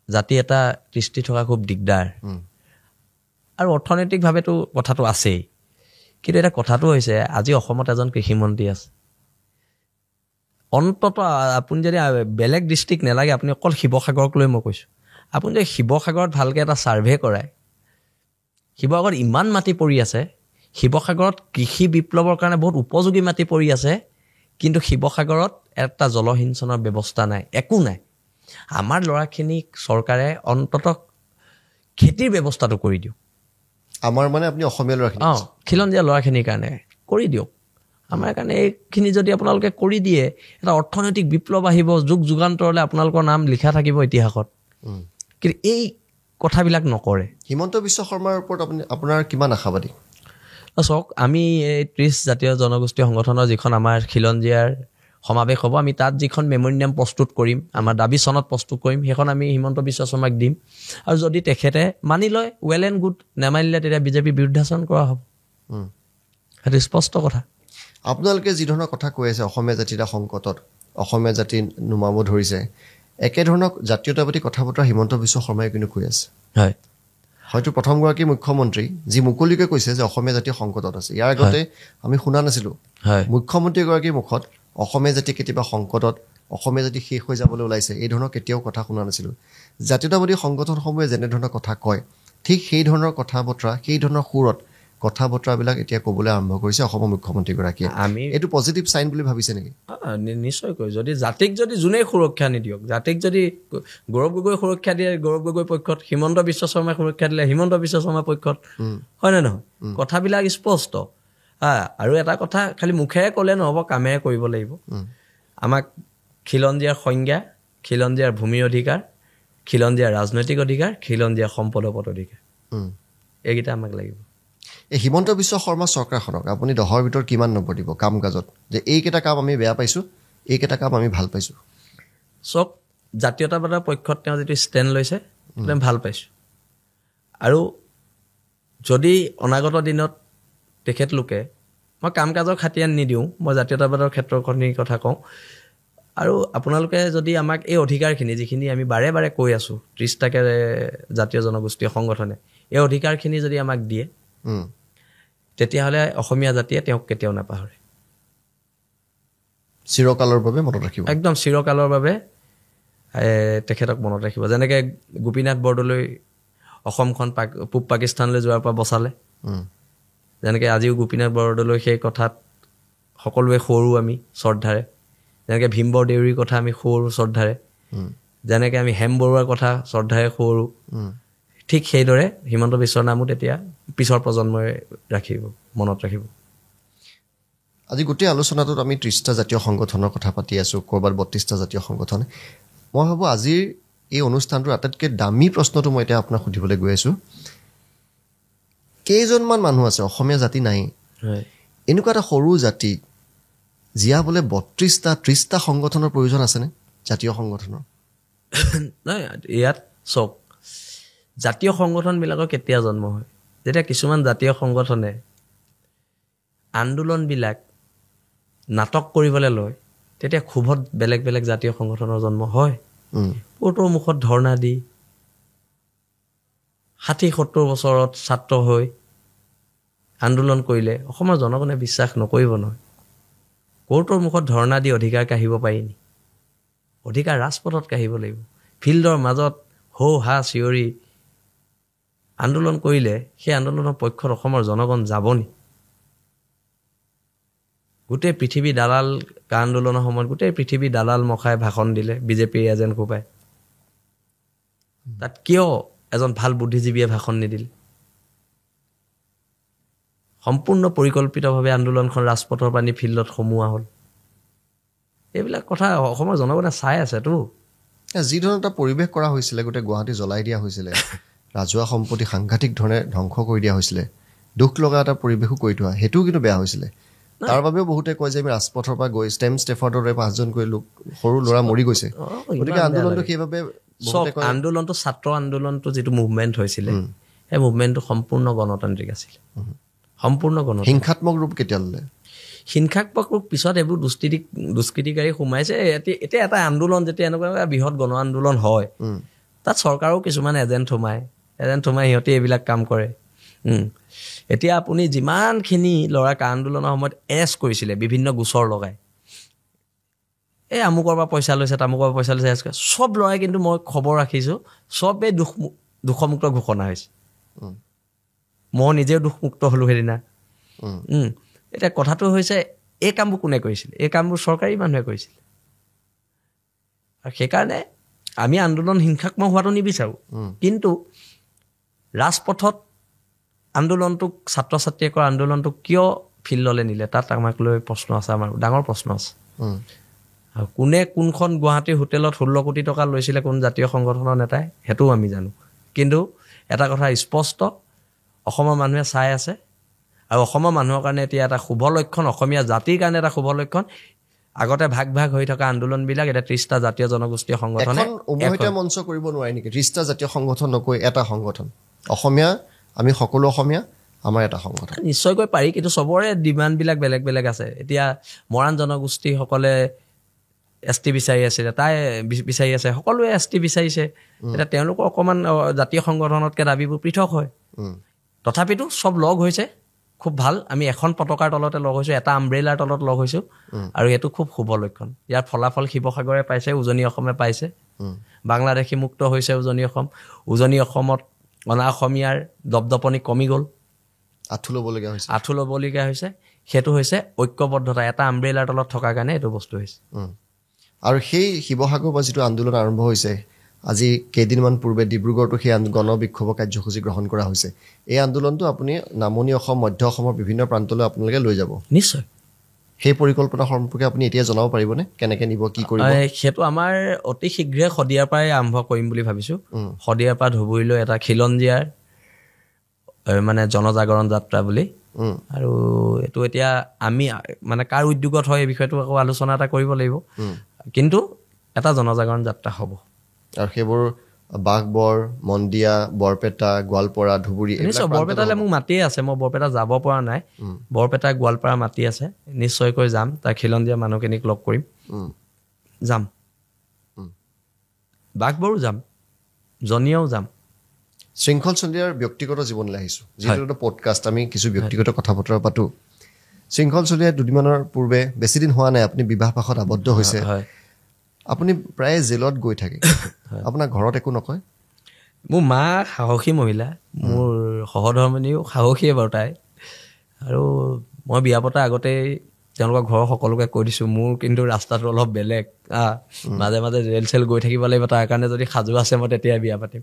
জাতি এটা দৃষ্টি থকা খুব দিগদাৰ আৰু অৰ্থনৈতিকভাৱেতো কথাটো আছেই কিন্তু এটা কথাটো হৈছে আজি অসমত এজন কৃষিমন্ত্ৰী আছে অন্তত আপুনি যদি বেলেগ ডিষ্ট্ৰিক্ট নালাগে আপুনি অকল শিৱসাগৰক লৈ মই কৈছোঁ আপুনি যদি শিৱসাগৰত ভালকৈ এটা ছাৰ্ভে কৰায় শিৱসাগৰত ইমান মাটি পৰি আছে শিৱসাগৰত কৃষি বিপ্লৱৰ কাৰণে বহুত উপযোগী মাটি পৰি আছে কিন্তু শিৱসাগৰত এটা জলসিঞ্চনৰ ব্যৱস্থা নাই একো নাই আমাৰ ল'ৰাখিনিক চৰকাৰে অন্তত খেতিৰ ব্যৱস্থাটো কৰি দিয়ক আমাৰ মানে আপুনি অসমীয়া ল'ৰাখিনি খিলঞ্জীয়া ল'ৰাখিনিৰ কাৰণে কৰি দিয়ক আমাৰ কাৰণে এইখিনি যদি আপোনালোকে কৰি দিয়ে এটা অৰ্থনৈতিক বিপ্লৱ আহিব যুগ যুগান্তৰলৈ আপোনালোকৰ নাম লিখা থাকিব ইতিহাসত কিন্তু এই কথাবিলাক নকৰে হিমন্ত বিশ্ব শৰ্মাৰ ওপৰত আপোনাৰ কিমান আশাবাদী চাওক আমি এই 30 জাতীয় জনগোষ্ঠী সংগঠনৰ যিখন আমাৰ খিলঞ্জীয়াৰ সমাৱেশ হ'ব আমি তাত যিখন মেমৰিয়াম প্ৰস্তুত কৰিম আমাৰ দাবী চনত প্ৰস্তুত কৰিম সেইখন আমি হিমন্ত বিশ্ব শৰ্মাক দিম আৰু যদি তেখেতে মানি লয় ৱেল এণ্ড গুড নেমানিলে তেতিয়া বিজেপি বিৰুদ্ধাচৰণ কৰা হ'ব সেইটো স্পষ্ট কথা আপোনালোকে যি ধৰণৰ কথা কৈ আছে অসমীয়া জাতি এটা সংকটত অসমীয়া জাতি নুমাব ধৰিছে একেধৰণৰ জাতীয়তাবাদী কথা বতৰা হিমন্ত বিশ্ব শৰ্মাই কিন্তু কৈ আছে হয় হয়তো প্ৰথমগৰাকী মুখ্যমন্ত্ৰী যি মুকলিকৈ কৈছে যে অসমীয়া জাতি সংকটত আছে ইয়াৰ আগতে আমি শুনা নাছিলোঁ মুখ্যমন্ত্ৰীগৰাকীৰ মুখত অসমীয়া জাতি কেতিয়াবা সংকটত অসমীয়া জাতি শেষ হৈ যাবলৈ ওলাইছে এই ধৰণৰ কেতিয়াও কথা শুনা নাছিলোঁ জাতীয়তাবাদী সংগঠনসমূহে যেনেধৰণৰ কথা কয় ঠিক সেই ধৰণৰ কথা বতৰা সেই ধৰণৰ সুৰত কথা বতৰাবিলাক এতিয়া ক'বলৈ আৰম্ভ কৰিছে অসমৰ মুখ্যমন্ত্ৰীগৰাকীয়ে আমি এইটো পজিটিভ চাইন বুলি ভাবিছে নেকি নিশ্চয়কৈ যদি জাতিক যদি যোনেই সুৰক্ষা নিদিয়ক জাতিক যদি গৌৰৱ গগৈ সুৰক্ষা দিয়ে গৌৰৱ গগৈ পক্ষত হিমন্ত বিশ্ব শৰ্মাই সুৰক্ষা দিলে হিমন্ত বিশ্ব শৰ্মাৰ পক্ষত হয়নে নহয় কথাবিলাক স্পষ্ট আৰু এটা কথা খালি মুখেৰে ক'লে নহ'ব কামেৰে কৰিব লাগিব আমাক খিলঞ্জীয়াৰ সংজ্ঞা খিলঞ্জীয়াৰ ভূমি অধিকাৰ খিলঞ্জীয়াৰ ৰাজনৈতিক অধিকাৰ খিলঞ্জীয়াৰ সম্পদৰ ওপৰত অধিকাৰ এইকেইটা আমাক লাগিব এই হিমন্ত বিশ্ব শৰ্মা চৰকাৰখনক আপুনি 10ৰ ভিতৰত কিমান নম্বৰ দিব কাম কাজত যে এইকেইটা কাম আমি বেয়া পাইছোঁ এইকেইটা কাম আমি ভাল পাইছোঁ চব জাতীয়তাবাদৰ পক্ষত তেওঁ যিটো ষ্টেণ্ড লৈছে সেইটো আমি ভাল পাইছোঁ আৰু যদি অনাগত দিনত তেখেতলোকে মই কাম কাজৰ খাতিয়ান নিদিওঁ মই জাতীয়তাবাদৰ ক্ষেত্ৰখনিৰ কথা কওঁ আৰু আপোনালোকে যদি আমাক এই অধিকাৰখিনি যিখিনি আমি বাৰে বাৰে কৈ আছোঁ 30টাকে জাতীয় জনগোষ্ঠীয় সংগঠনে এই অধিকাৰখিনি যদি আমাক দিয়ে তেতিয়াহ'লে অসমীয়া জাতিয়ে তেওঁক কেতিয়াও নাপাহৰে চিৰকালৰ বাবে মনত ৰাখিব একদম চিৰকালৰ বাবে তেখেতক মনত ৰাখিব যেনেকৈ গোপীনাথ বৰদলৈ অসমখন পূব পাকিস্তানলৈ যোৱাৰ পৰা বচালে যেনেকৈ আজিও গোপীনাথ বৰদলৈ সেই কথাত সকলোৱে সৰু আমি শ্ৰদ্ধাৰে যেনেকৈ ভীমবৰ দেউৰীৰ কথা আমি সৰু শ্ৰদ্ধাৰে যেনেকৈ আমি হেম বৰুৱাৰ কথা শ্ৰদ্ধাৰে সোঁৱৰোঁ, ঠিক সেইদৰে হিমন্ত বিশ্বৰ নামো তেতিয়া পিছৰ প্ৰজন্মই ৰাখিব, মনত ৰাখিব। আজি গোটেই আলোচনাটোত আমি 30টা জাতীয় সংগঠনৰ কথা পাতি আছোঁ, ক'ৰবাত 32টা জাতীয় সংগঠন। মই ভাবোঁ আজিৰ এই অনুষ্ঠানটোৰ আটাইতকৈ দামী প্ৰশ্নটো মই এতিয়া আপোনাক সুধিবলৈ গৈ আছোঁ, কেইজনমান মানুহ আছে, অসমীয়া জাতি নাই, এনেকুৱা এটা সৰু জাতি জীয়াবলৈ 32টা 30টা সংগঠনৰ প্ৰয়োজন আছেনে জাতীয় সংগঠনৰ? নাই, ইয়াত চাওক, জাতীয় সংগঠনবিলাকৰ কেতিয়া জন্ম হয়, যেতিয়া কিছুমান জাতীয় সংগঠনে আন্দোলনবিলাক নাটক কৰিবলৈ লয়, তেতিয়া ক্ষোভত বেলেগ বেলেগ জাতীয় সংগঠনৰ জন্ম হয়। কোৰ্টৰ মুখত ধৰ্ণা দি 60-70 বছৰত ছাত্ৰ হৈ আন্দোলন কৰিলে অসমৰ জনগণে বিশ্বাস নকৰিব নহয়। কোৰ্টৰ মুখত ধৰ্ণা দি অধিকাৰ কাঢ়িব পাৰিনি? অধিকাৰ ৰাজপথত কাঢ়িব লাগিব। ফিল্ডৰ মাজত হো হা চিঞৰি আন্দোলন কৰিলে সেই আন্দোলনৰ পক্ষত অসমৰ জনগণ যাবনি? গোটেই পৃথিৱী দালাল আন্দোলনৰ সময়ত গোটেই পৃথিৱী দালাল মখাই ভাষণ দিলে বিজেপিৰ এজেণ্ট সোপাই, তাত কিয় এজন ভাল বুদ্ধিজীৱীয়ে ভাষণ নিদিলে? সম্পূৰ্ণ পৰিকল্পিতভাৱে আন্দোলনখন ৰাজপথৰ পানী ফিল্ডত সোমোৱা হ'ল। এইবিলাক কথা অসমৰ জনগণে চাই আছেতো। যি ধৰণৰ এটা পৰিৱেশ কৰা হৈছিলে, গোটেই গুৱাহাটী জ্বলাই দিয়া হৈছিলে, ৰাজহুৱা সম্পত্তি সাংঘাতিক ধৰণে ধ্বংস কৰি দিয়া হৈছিলে, দুখ লগা এটা পৰিৱেশো কৰি থোৱা, সেইটোও কিন্তু বেয়া হৈছিলে। তাৰ বাবেও বহুতে কয় যে আমি ৰাজপথৰ পৰা গৈ ষ্টেফৰ্ডৰ দৰে 5জন গৈ সৰু ল'ৰা মৰি গৈছে। গতিকে আন্দোলনটো সেইবাবে আন্দোলনটো ছাত্ৰ আন্দোলনটো যিটো মুভমেণ্ট হৈছিলে, সেই মুভমেণ্টটো সম্পূৰ্ণ গণতান্ত্ৰিক আছিলে, সম্পূৰ্ণ হিংসাত্মক ৰূপ কেতিয়া ল'লে? হিংসাত্মক ৰূপ পিছত এইবোৰ দুষ্কৃতিকাৰী সোমাইছে। এতিয়া এটা আন্দোলন যেতিয়া এনেকুৱা বৃহৎ গণ আন্দোলন হয়, তাত চৰকাৰো কিছুমান এজেণ্ট সোমাই সিহঁতে এইবিলাক কাম কৰে। এতিয়া আপুনি যিমানখিনি ল'ৰাক আন্দোলনৰ সময়ত এৰেষ্ট কৰিছিলে বিভিন্ন গোচৰ লগাই, এই আমুকৰ পৰা পইচা লৈছে তামুকৰ পৰা পইচা লৈছে এৰেষ্ট কৰে, চব ল'ৰাই কিন্তু মই খবৰ ৰাখিছোঁ চবেই দোষমুক্ত ঘোষণা হৈছে। মই নিজেও দোষমুক্ত হ'লোঁ সেইদিনা। এতিয়া কথাটো হৈছে, এই কামবোৰ কোনে কৰিছিলে? এই কামবোৰ চৰকাৰী মানুহে কৰিছিলে। আৰু সেইকাৰণে আমি আন্দোলন হিংসাত্মক হোৱাটো নিবিচাৰোঁ, কিন্তু ৰাজপথত আন্দোলনটোক ছাত্ৰ ছাত্ৰীয়ে কৰা আন্দোলনটোক কিয় ফিল্ডলৈ নিলে, তাত আমাক লৈ প্ৰশ্ন আছে, আমাৰ ডাঙৰ প্ৰশ্ন আছে। আৰু কোনে কোনখন গুৱাহাটীৰ হোটেলত 16 কোটি টকা লৈছিলে কোন জাতীয় সংগঠনৰ নেতাই, সেইটোও আমি জানো। কিন্তু এটা কথা স্পষ্ট, অসমৰ মানুহে চাই আছে, আৰু অসমৰ মানুহৰ কাৰণে এতিয়া এটা শুভ লক্ষণ, অসমীয়া জাতিৰ কাৰণে এটা শুভ লক্ষণ। আগতে ভাগ ভাগ হৈ থকা আন্দোলনবিলাক এতিয়া 30টা জাতীয় জনগোষ্ঠীয় সংগঠনে উমৈহতীয়া মঞ্চ কৰিব নোৱাৰে নেকি? 30টা জাতীয় সংগঠন নকৈ এটা সংগঠন, অসমীয়া, আমি সকলো অসমীয়া, আমাৰ এটা সংগঠন। নিশ্চয়কৈ পাৰি, কিন্তু চবৰে ডিমাণ্ডবিলাক বেলেগ বেলেগ আছে। এতিয়া মৰাণ জনগোষ্ঠীসকলে ST বিচাৰি আছিলে, তাই বিচাৰি আছে, সকলোৱে ST বিচাৰিছে। এতিয়া তেওঁলোকৰ অকণমান জাতীয় সংগঠনতকৈ দাবীবোৰ পৃথক হয়। তথাপিতো চব লগ হৈছে, খুব ভাল। আমি এখন পতাকাৰ তলতে লগ হৈছোঁ, এটা আমব্ৰেলাৰ তলত লগ হৈছোঁ, আৰু এইটো খুব শুভ লক্ষণ। ইয়াৰ ফলাফল শিৱসাগৰে পাইছে, উজনি অসমে পাইছে, বাংলাদেশী মুক্ত হৈছে উজনি অসম। উজনি অসমত অনা অসমীয়াৰ দপদপনি কমি গ'ল, আঁঠু ল'বলগীয়া হৈছে। সেইটো হৈছে ঐক্যবদ্ধতা, এটা আমব্ৰেলাৰ তলত থকাৰ কাৰণে এইটো বস্তু হৈছে। আৰু সেই শিৱসাগৰৰ পৰা যিটো আন্দোলন আৰম্ভ হৈছে, আজি কেইদিনমান পূৰ্বে ডিব্ৰুগড়তো সেই গণবিক্ষোভ কাৰ্যসূচী গ্ৰহণ কৰা হৈছে। এই আন্দোলনটো আপুনি নামনি অসম, মধ্য অসমৰ বিভিন্ন প্ৰান্তলৈ আপোনালোকে লৈ যাব নিশ্চয়। সেই পৰিকল্পনা সম্পৰ্কে আপুনি এতিয়া জনাব পাৰিবনে? কেনেকৈ নিব, কি কৰিব? সেইটো আমাৰ অতি শীঘ্ৰে শদিয়াৰ পৰাই আৰম্ভ কৰিম বুলি ভাবিছোঁ। শদিয়াৰ পৰা ধুবুৰীলৈ এটা খিলঞ্জীয়াৰ মানে জনজাগৰণ যাত্ৰা বুলি। আৰু এইটো এতিয়া আমি মানে কাৰ উদ্যোগত হয় এই বিষয়টো আকৌ আলোচনা এটা কৰিব লাগিব, কিন্তু এটা জনজাগৰণ যাত্ৰা হ'ব। আৰু সেইবোৰ বাঘবৰ, মন্দিয়া, বৰপেটা, গোৱালপাৰা, ধুবুৰী, নিশ্চয়। বৰপেটালৈ মোক মাতিয়ে আছে, মই বৰপেটা যাব পৰা নাই। বৰপেটা, গোৱালপাৰা মাতি আছে, নিশ্চয়কৈ যাম। তাৰ খিলঞ্জীয়া মানুহখিনিক লগ কৰিম, যাম। বাঘবৰো যাম, জনিয়াও যাম। শৃংখল চলিহাৰ ব্যক্তিগত জীৱনলৈ আহিছোঁ। যিহেতু এটা পডকাষ্ট, আমি কিছু ব্যক্তিগত কথা বতৰা পাতোঁ। শৃংখল চলিহাই দুদিনমানৰ পূৰ্বে, বেছিদিন হোৱা নাই, আপুনি বিবাহ পাশত আবদ্ধ হৈছে। আপুনি প্ৰায় জেলত গৈ থাকে, আপোনাৰ ঘৰত একো নকয়? মোৰ মা সাহসী মহিলা, মোৰ সহধৰ্মিনীও সাহসীয়ে বাৰু তাই। আৰু মই বিয়া পতাৰ আগতেই তেওঁলোকৰ ঘৰৰ সকলোকে কৈ দিছোঁ মোৰ কিন্তু ৰাস্তাটো অলপ বেলেগ মাজে মাজে জেল চেল গৈ থাকিব লাগিব তাৰ কাৰণে যদি সাজু আছে মই তেতিয়াই বিয়া পাতিম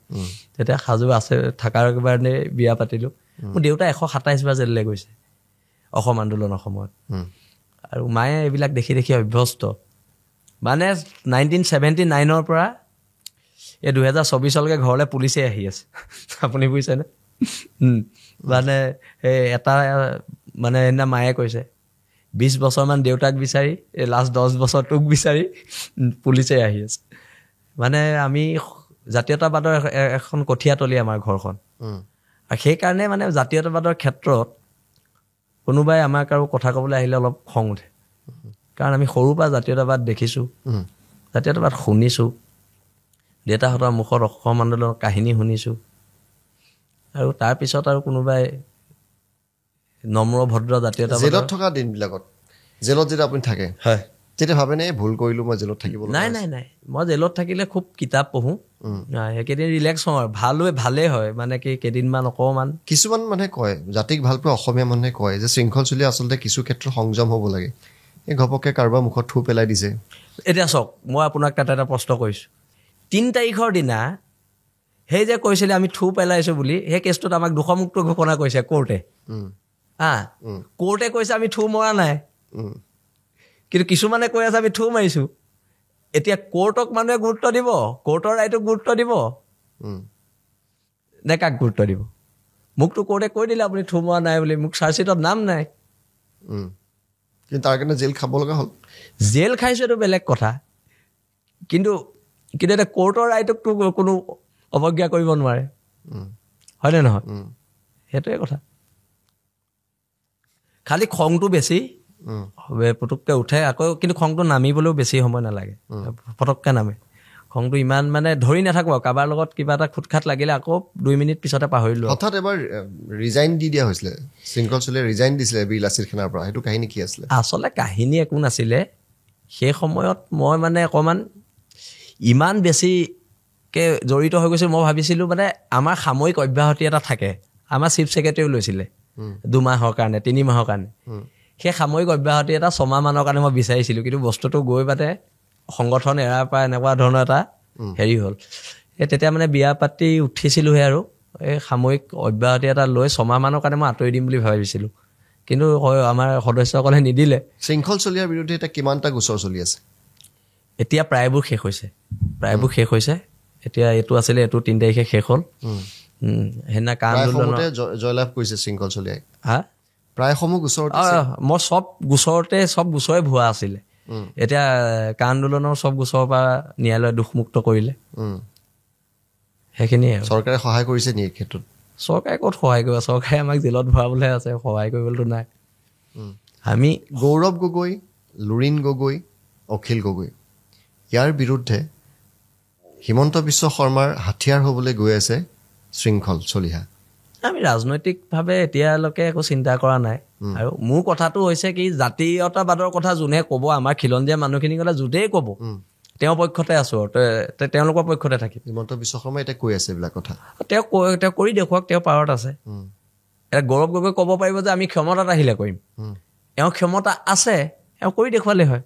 তেতিয়া সাজু আছে থকাৰ কাৰণে বিয়া পাতিলোঁ মোৰ দেউতা 127 বাৰ জেললৈ গৈছে অসম আন্দোলনৰ সময়ত আৰু মায়ে এইবিলাক দেখি দেখি অভ্যস্ত মানে 1979ৰ পৰা এই 2024লৈকে ঘৰলৈ পুলিচে আহি আছে আপুনি বুজিছেনে মানে এটা মানে সেইদিনা মায়ে কৈছে 20 বছৰমান দেউতাক বিচাৰি লাষ্ট 10 বছৰ তোক বিচাৰি পুলিচে আহি আছে মানে আমি জাতীয়তাবাদৰ এখন কঠীয়াতলি আমাৰ ঘৰখন আৰু সেইকাৰণে মানে জাতীয়তাবাদৰ ক্ষেত্ৰত কোনোবাই আমাক আৰু কথা ক'বলৈ আহিলে অলপ খং উঠে কাৰণ আমি সৰুৰ পৰা জাতীয়তাবাদ দেখিছোঁ জাতীয়তাবাদ শুনিছোঁ দেউতাহঁতৰ মুখত অসম আন্দোলনৰ কাহিনী শুনিছোঁ আৰু তাৰপিছত আৰু কোনোবাই নম্ৰ ভদ্ৰ জাতীয়তাবাদ জেলত থকা দিনবিলাকত জেলত যেতিয়া আপুনি থাকে হয় তেতিয়া ভাবেনে ভুল কৰিলোঁ মই জেলত থাকিব নাই মই জেলত থাকিলে খুব কিতাপ পঢ়োঁ সেইকেইদিন ৰিলেক্স হওঁ আৰু ভালেই হয় মানে কি কেইদিনমান অকণমান কিছুমান মানুহে কয় জাতিক ভাল পোৱা অসমীয়া মানুহে কয় যে শৃংখল চলিয়া আচলতে কিছু ক্ষেত্ৰত সংযম হ'ব লাগে এই ঘপককৈ কাৰোবাৰ মুখত থু পেলাই দিছে এতিয়া চাওক মই আপোনাক তাতে এটা প্ৰশ্ন কৰিছোঁ 3 তাৰিখৰ দিনা সেই যে কৈছিলে আমি থু পেলাইছোঁ বুলি সেই কেছটোত আমাক দোষমুক্ত ঘোষণা কৰিছে কোৰ্টে কোৰ্টে কৈছে আমি থু মৰা নাই কিন্তু কিছুমানে কৈ আছে আমি থু মাৰিছোঁ এতিয়া কোৰ্টক মানুহে গুৰুত্ব দিব কোৰ্টৰ ৰায়টোক গুৰুত্ব দিব নে কাক গুৰুত্ব দিব মোকতো কোৰ্টে কৈ দিলে আপুনি থু মৰা নাই বুলি মোক চাৰ্জশ্বিটত নাম নাই কিন্তু তাৰ কাৰণে জেল খাব লগা হ'ল জেল খাইছোঁ এইটো বেলেগ কথা কিন্তু এতিয়া কোৰ্টৰ ৰায়টোকতো কোনো অৱজ্ঞা কৰিব নোৱাৰে হয়নে নহয় সেইটোৱে কথা খালি খংটো বেছি পুতুককৈ উঠে আকৌ কিন্তু খংটো নামিবলৈও বেছি সময় নালাগে পটককৈ নামে খংটো ইমান মানে ধৰি নাথাকোঁ আৰু কাৰোবাৰ লগত কিবা এটা খুটখাট লাগিলে আকৌ 2 মিনিট পিছতে পাহৰিলোঁ হঠাৎ এবাৰ ৰিজাইন দি দিয়া হৈছিলে শৃংখল চলিয়াই ৰিজাইন দিছিলে বীৰ লাচিত সেনাৰ পৰা সেইটো কাহিনী কি আছিলে আচলতে কাহিনী একো নাছিলে সেই সময়ত মই মানে অকণমান ইমান বেছিকৈ জড়িত হৈ গৈছোঁ মই ভাবিছিলোঁ মানে আমাৰ সাময়িক অব্যাহতি এটা থাকে আমাৰ চিফ ছেক্ৰেটেৰীও লৈছিলে 2 মাহৰ কাৰণে 3 মাহৰ কাৰণে সেই সাময়িক অব্যাহতি এটা 6 মাহমানৰ কাৰণে মই বিচাৰিছিলোঁ কিন্তু বস্তুটো গৈ মানে সংগঠন এৰাৰ পৰা এনেকুৱা ধৰণৰ এটা হেৰি হ'ল তেতিয়া মানে বিয়া পাতি উঠিছিলোঁহে আৰু এই সাময়িক অব্যাহতি এটা লৈ 6 মাহমানৰ কাৰণে মই আঁতৰি দিম বুলি ভাবিছিলোঁ কিন্তু আমাৰ সদস্যসকলে নিদিলে শৃংখল চলিয়াৰ বিৰুদ্ধে এতিয়া কিমানটা গোচৰ চলি আছে এতিয়া প্ৰায়বোৰ শেষ হৈছে এতিয়া এইটো আছিলে এইটো 3 তাৰিখে শেষ হ'ল সেইদিনা আন্দোলনৰ জয়লাভ কৰিছে শৃংখল চলিয়াই প্ৰায়সমূহ গোচৰ মই চব গোচৰে ভুৱা আছিলে এতিয়া আন্দোলনৰ চব গোচৰৰ পৰা ন্যায়ালয়ে দোষমুক্ত কৰিলে সেইখিনিয়ে চৰকাৰে সহায় কৰিছে নেকি ক্ষেত্ৰত চৰকাৰে ক'ত সহায় কৰিব চৰকাৰে আমাক জেলত ভৰাবলৈ আছে সহায় কৰিবলৈতো নাই আমি গৌৰৱ গগৈ লুৰিণ গগৈ অখিল গগৈ ইয়াৰ বিৰুদ্ধে হিমন্ত বিশ্ব শৰ্মাৰ হাথিয়াৰ হ'বলৈ গৈ আছে শৃংখল চলিহা আমি ৰাজনৈতিকভাৱে এতিয়ালৈকে একো চিন্তা কৰা নাই আৰু মোৰ কথাটো হৈছে কি জাতীয়তাবাদৰ কথা যোনে ক'ব আমাৰ খিলঞ্জীয়া মানুহখিনি ক'লে যোনেই ক'ব তেওঁৰ পক্ষতে আছোঁ তেওঁলোকৰ পক্ষতে থাকিম হিমন্ত বিশ্ব শৰ্মাই এতিয়া কৈ আছে এইবিলাক কথা তেওঁ কৰি দেখুৱাওক তেওঁ পাৱাৰত আছে এতিয়া গৌৰৱ গগৈ ক'ব পাৰিব যে আমি ক্ষমতাত আহিলে কৰিম এওঁ ক্ষমতা আছে এওঁ কৰি দেখুৱালে হয়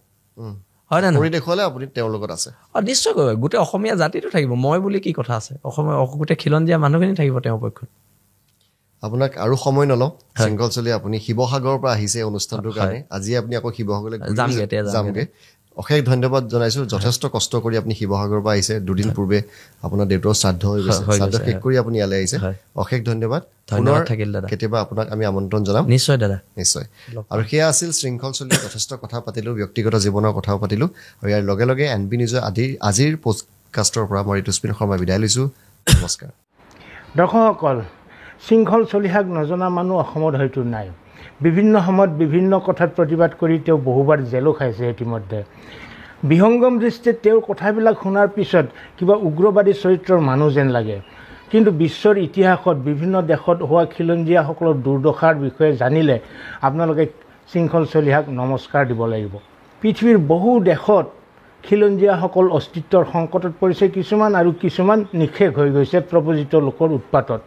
হয় নে কৰি দেখুৱালে আপুনি তেওঁৰ লগত আছে নিশ্চয় কৰিব গোটেই অসমীয়া জাতিটো থাকিব মই বুলি কি কথা আছে অসমীয়া গোটেই খিলঞ্জীয়া মানুহখিনি থাকিব তেওঁৰ পক্ষত আপোনাক আৰু সময় নলওঁ শৃংখল চলিয়া আপুনি শিৱসাগৰৰ পৰা আহিছে অনুষ্ঠানটোৰ কাৰণে আজি আপুনি আকৌ শিৱসাগৰলৈ যামগৈ অশেষ ধন্যবাদ জনাইছোঁ যথেষ্ট কষ্ট কৰি আপুনি শিৱসাগৰৰ পৰা আহিছে 2 দিন পূৰ্বে আপোনাৰ দেউতাৰ শ্ৰাদ্ধ হৈ গৈছে শ্ৰাদ্ধ শেষ কৰি আপুনি ইয়ালৈ আহিছে অশেষ ধন্যবাদ থাকিল দাদা কেতিয়াবা আপোনাক আমি আমন্ত্ৰণ জনাম নিশ্চয় দাদা নিশ্চয় আৰু সেয়া আছিল শৃংখল চলিয়া যথেষ্ট কথা পাতিলোঁ ব্যক্তিগত জীৱনৰ কথাও পাতিলোঁ আৰু ইয়াৰ লগে লগে NB নিউজৰ আজিৰ পডকাষ্টৰ পৰা মই ঋতুস্মিন শৰ্মা বিদায় লৈছোঁ নমস্কাৰ দৰ্শকসকল শৃংখল চলিহাক নজনা মানুহ অসমত হয়তো নাই বিভিন্ন সময়ত বিভিন্ন কথাত প্ৰতিবাদ কৰি তেওঁ বহুবাৰ জেলো খাইছে ইতিমধ্যে বিহংগম দৃষ্টিত তেওঁৰ কথাবিলাক শুনাৰ পিছত কিবা উগ্ৰবাদী চৰিত্ৰৰ মানুহ যেন লাগে কিন্তু বিশ্বৰ ইতিহাসত বিভিন্ন দেশত হোৱা খিলঞ্জীয়াসকলৰ দুৰ্দশাৰ বিষয়ে জানিলে আপোনালোকে শৃংখল চলিহাক নমস্কাৰ দিব লাগিব পৃথিৱীৰ বহু দেশত খিলঞ্জীয়াসকল অস্তিত্বৰ সংকটত পৰিছে কিছুমান আৰু কিছুমান নিশেষ হৈ গৈছে প্ৰব্ৰজিত লোকৰ উৎপাতত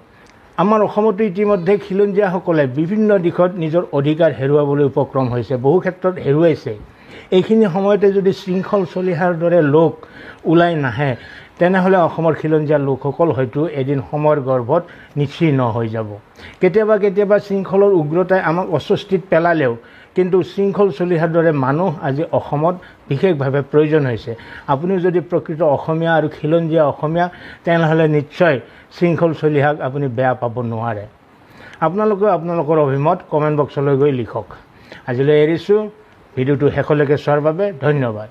আমাৰ অসমতো ইতিমধ্যে খিলঞ্জীয়াসকলে বিভিন্ন দিশত নিজৰ অধিকাৰ হেৰুৱাবলৈ উপক্ৰম হৈছে, বহু ক্ষেত্ৰত হেৰুৱাইছে। এইখিনি সময়তে যদি শৃংখল চলিহাৰ দৰে লোক ওলাই নাহে তেনেহ'লে অসমৰ খিলঞ্জীয়া লোকসকল হয়তো এদিন সময়ৰ গৰ্ভত নিশ্চিহ্ন হৈ যাব। কেতিয়াবা কেতিয়াবা শৃংখলৰ উগ্ৰতাই আমাক অস্বস্তিত পেলালেও কিন্তু শৃংখল চলিহাৰ দৰে মানুহ আজি অসমত বিশেষভাৱে প্ৰয়োজন হৈছে। আপুনিও যদি প্ৰকৃত অসমীয়া আৰু খিলঞ্জীয়া অসমীয়া তেনেহ'লে নিশ্চয় শৃংখল চলিহাক আপুনি বেয়া পাব নোৱাৰে। আপোনালোকেও আপোনালোকৰ অভিমত কমেণ্ট বক্সলৈ গৈ লিখক। আজিলৈ এৰিছোঁ। ভিডিঅ'টো শেষলৈকে চোৱাৰ বাবে ধন্যবাদ।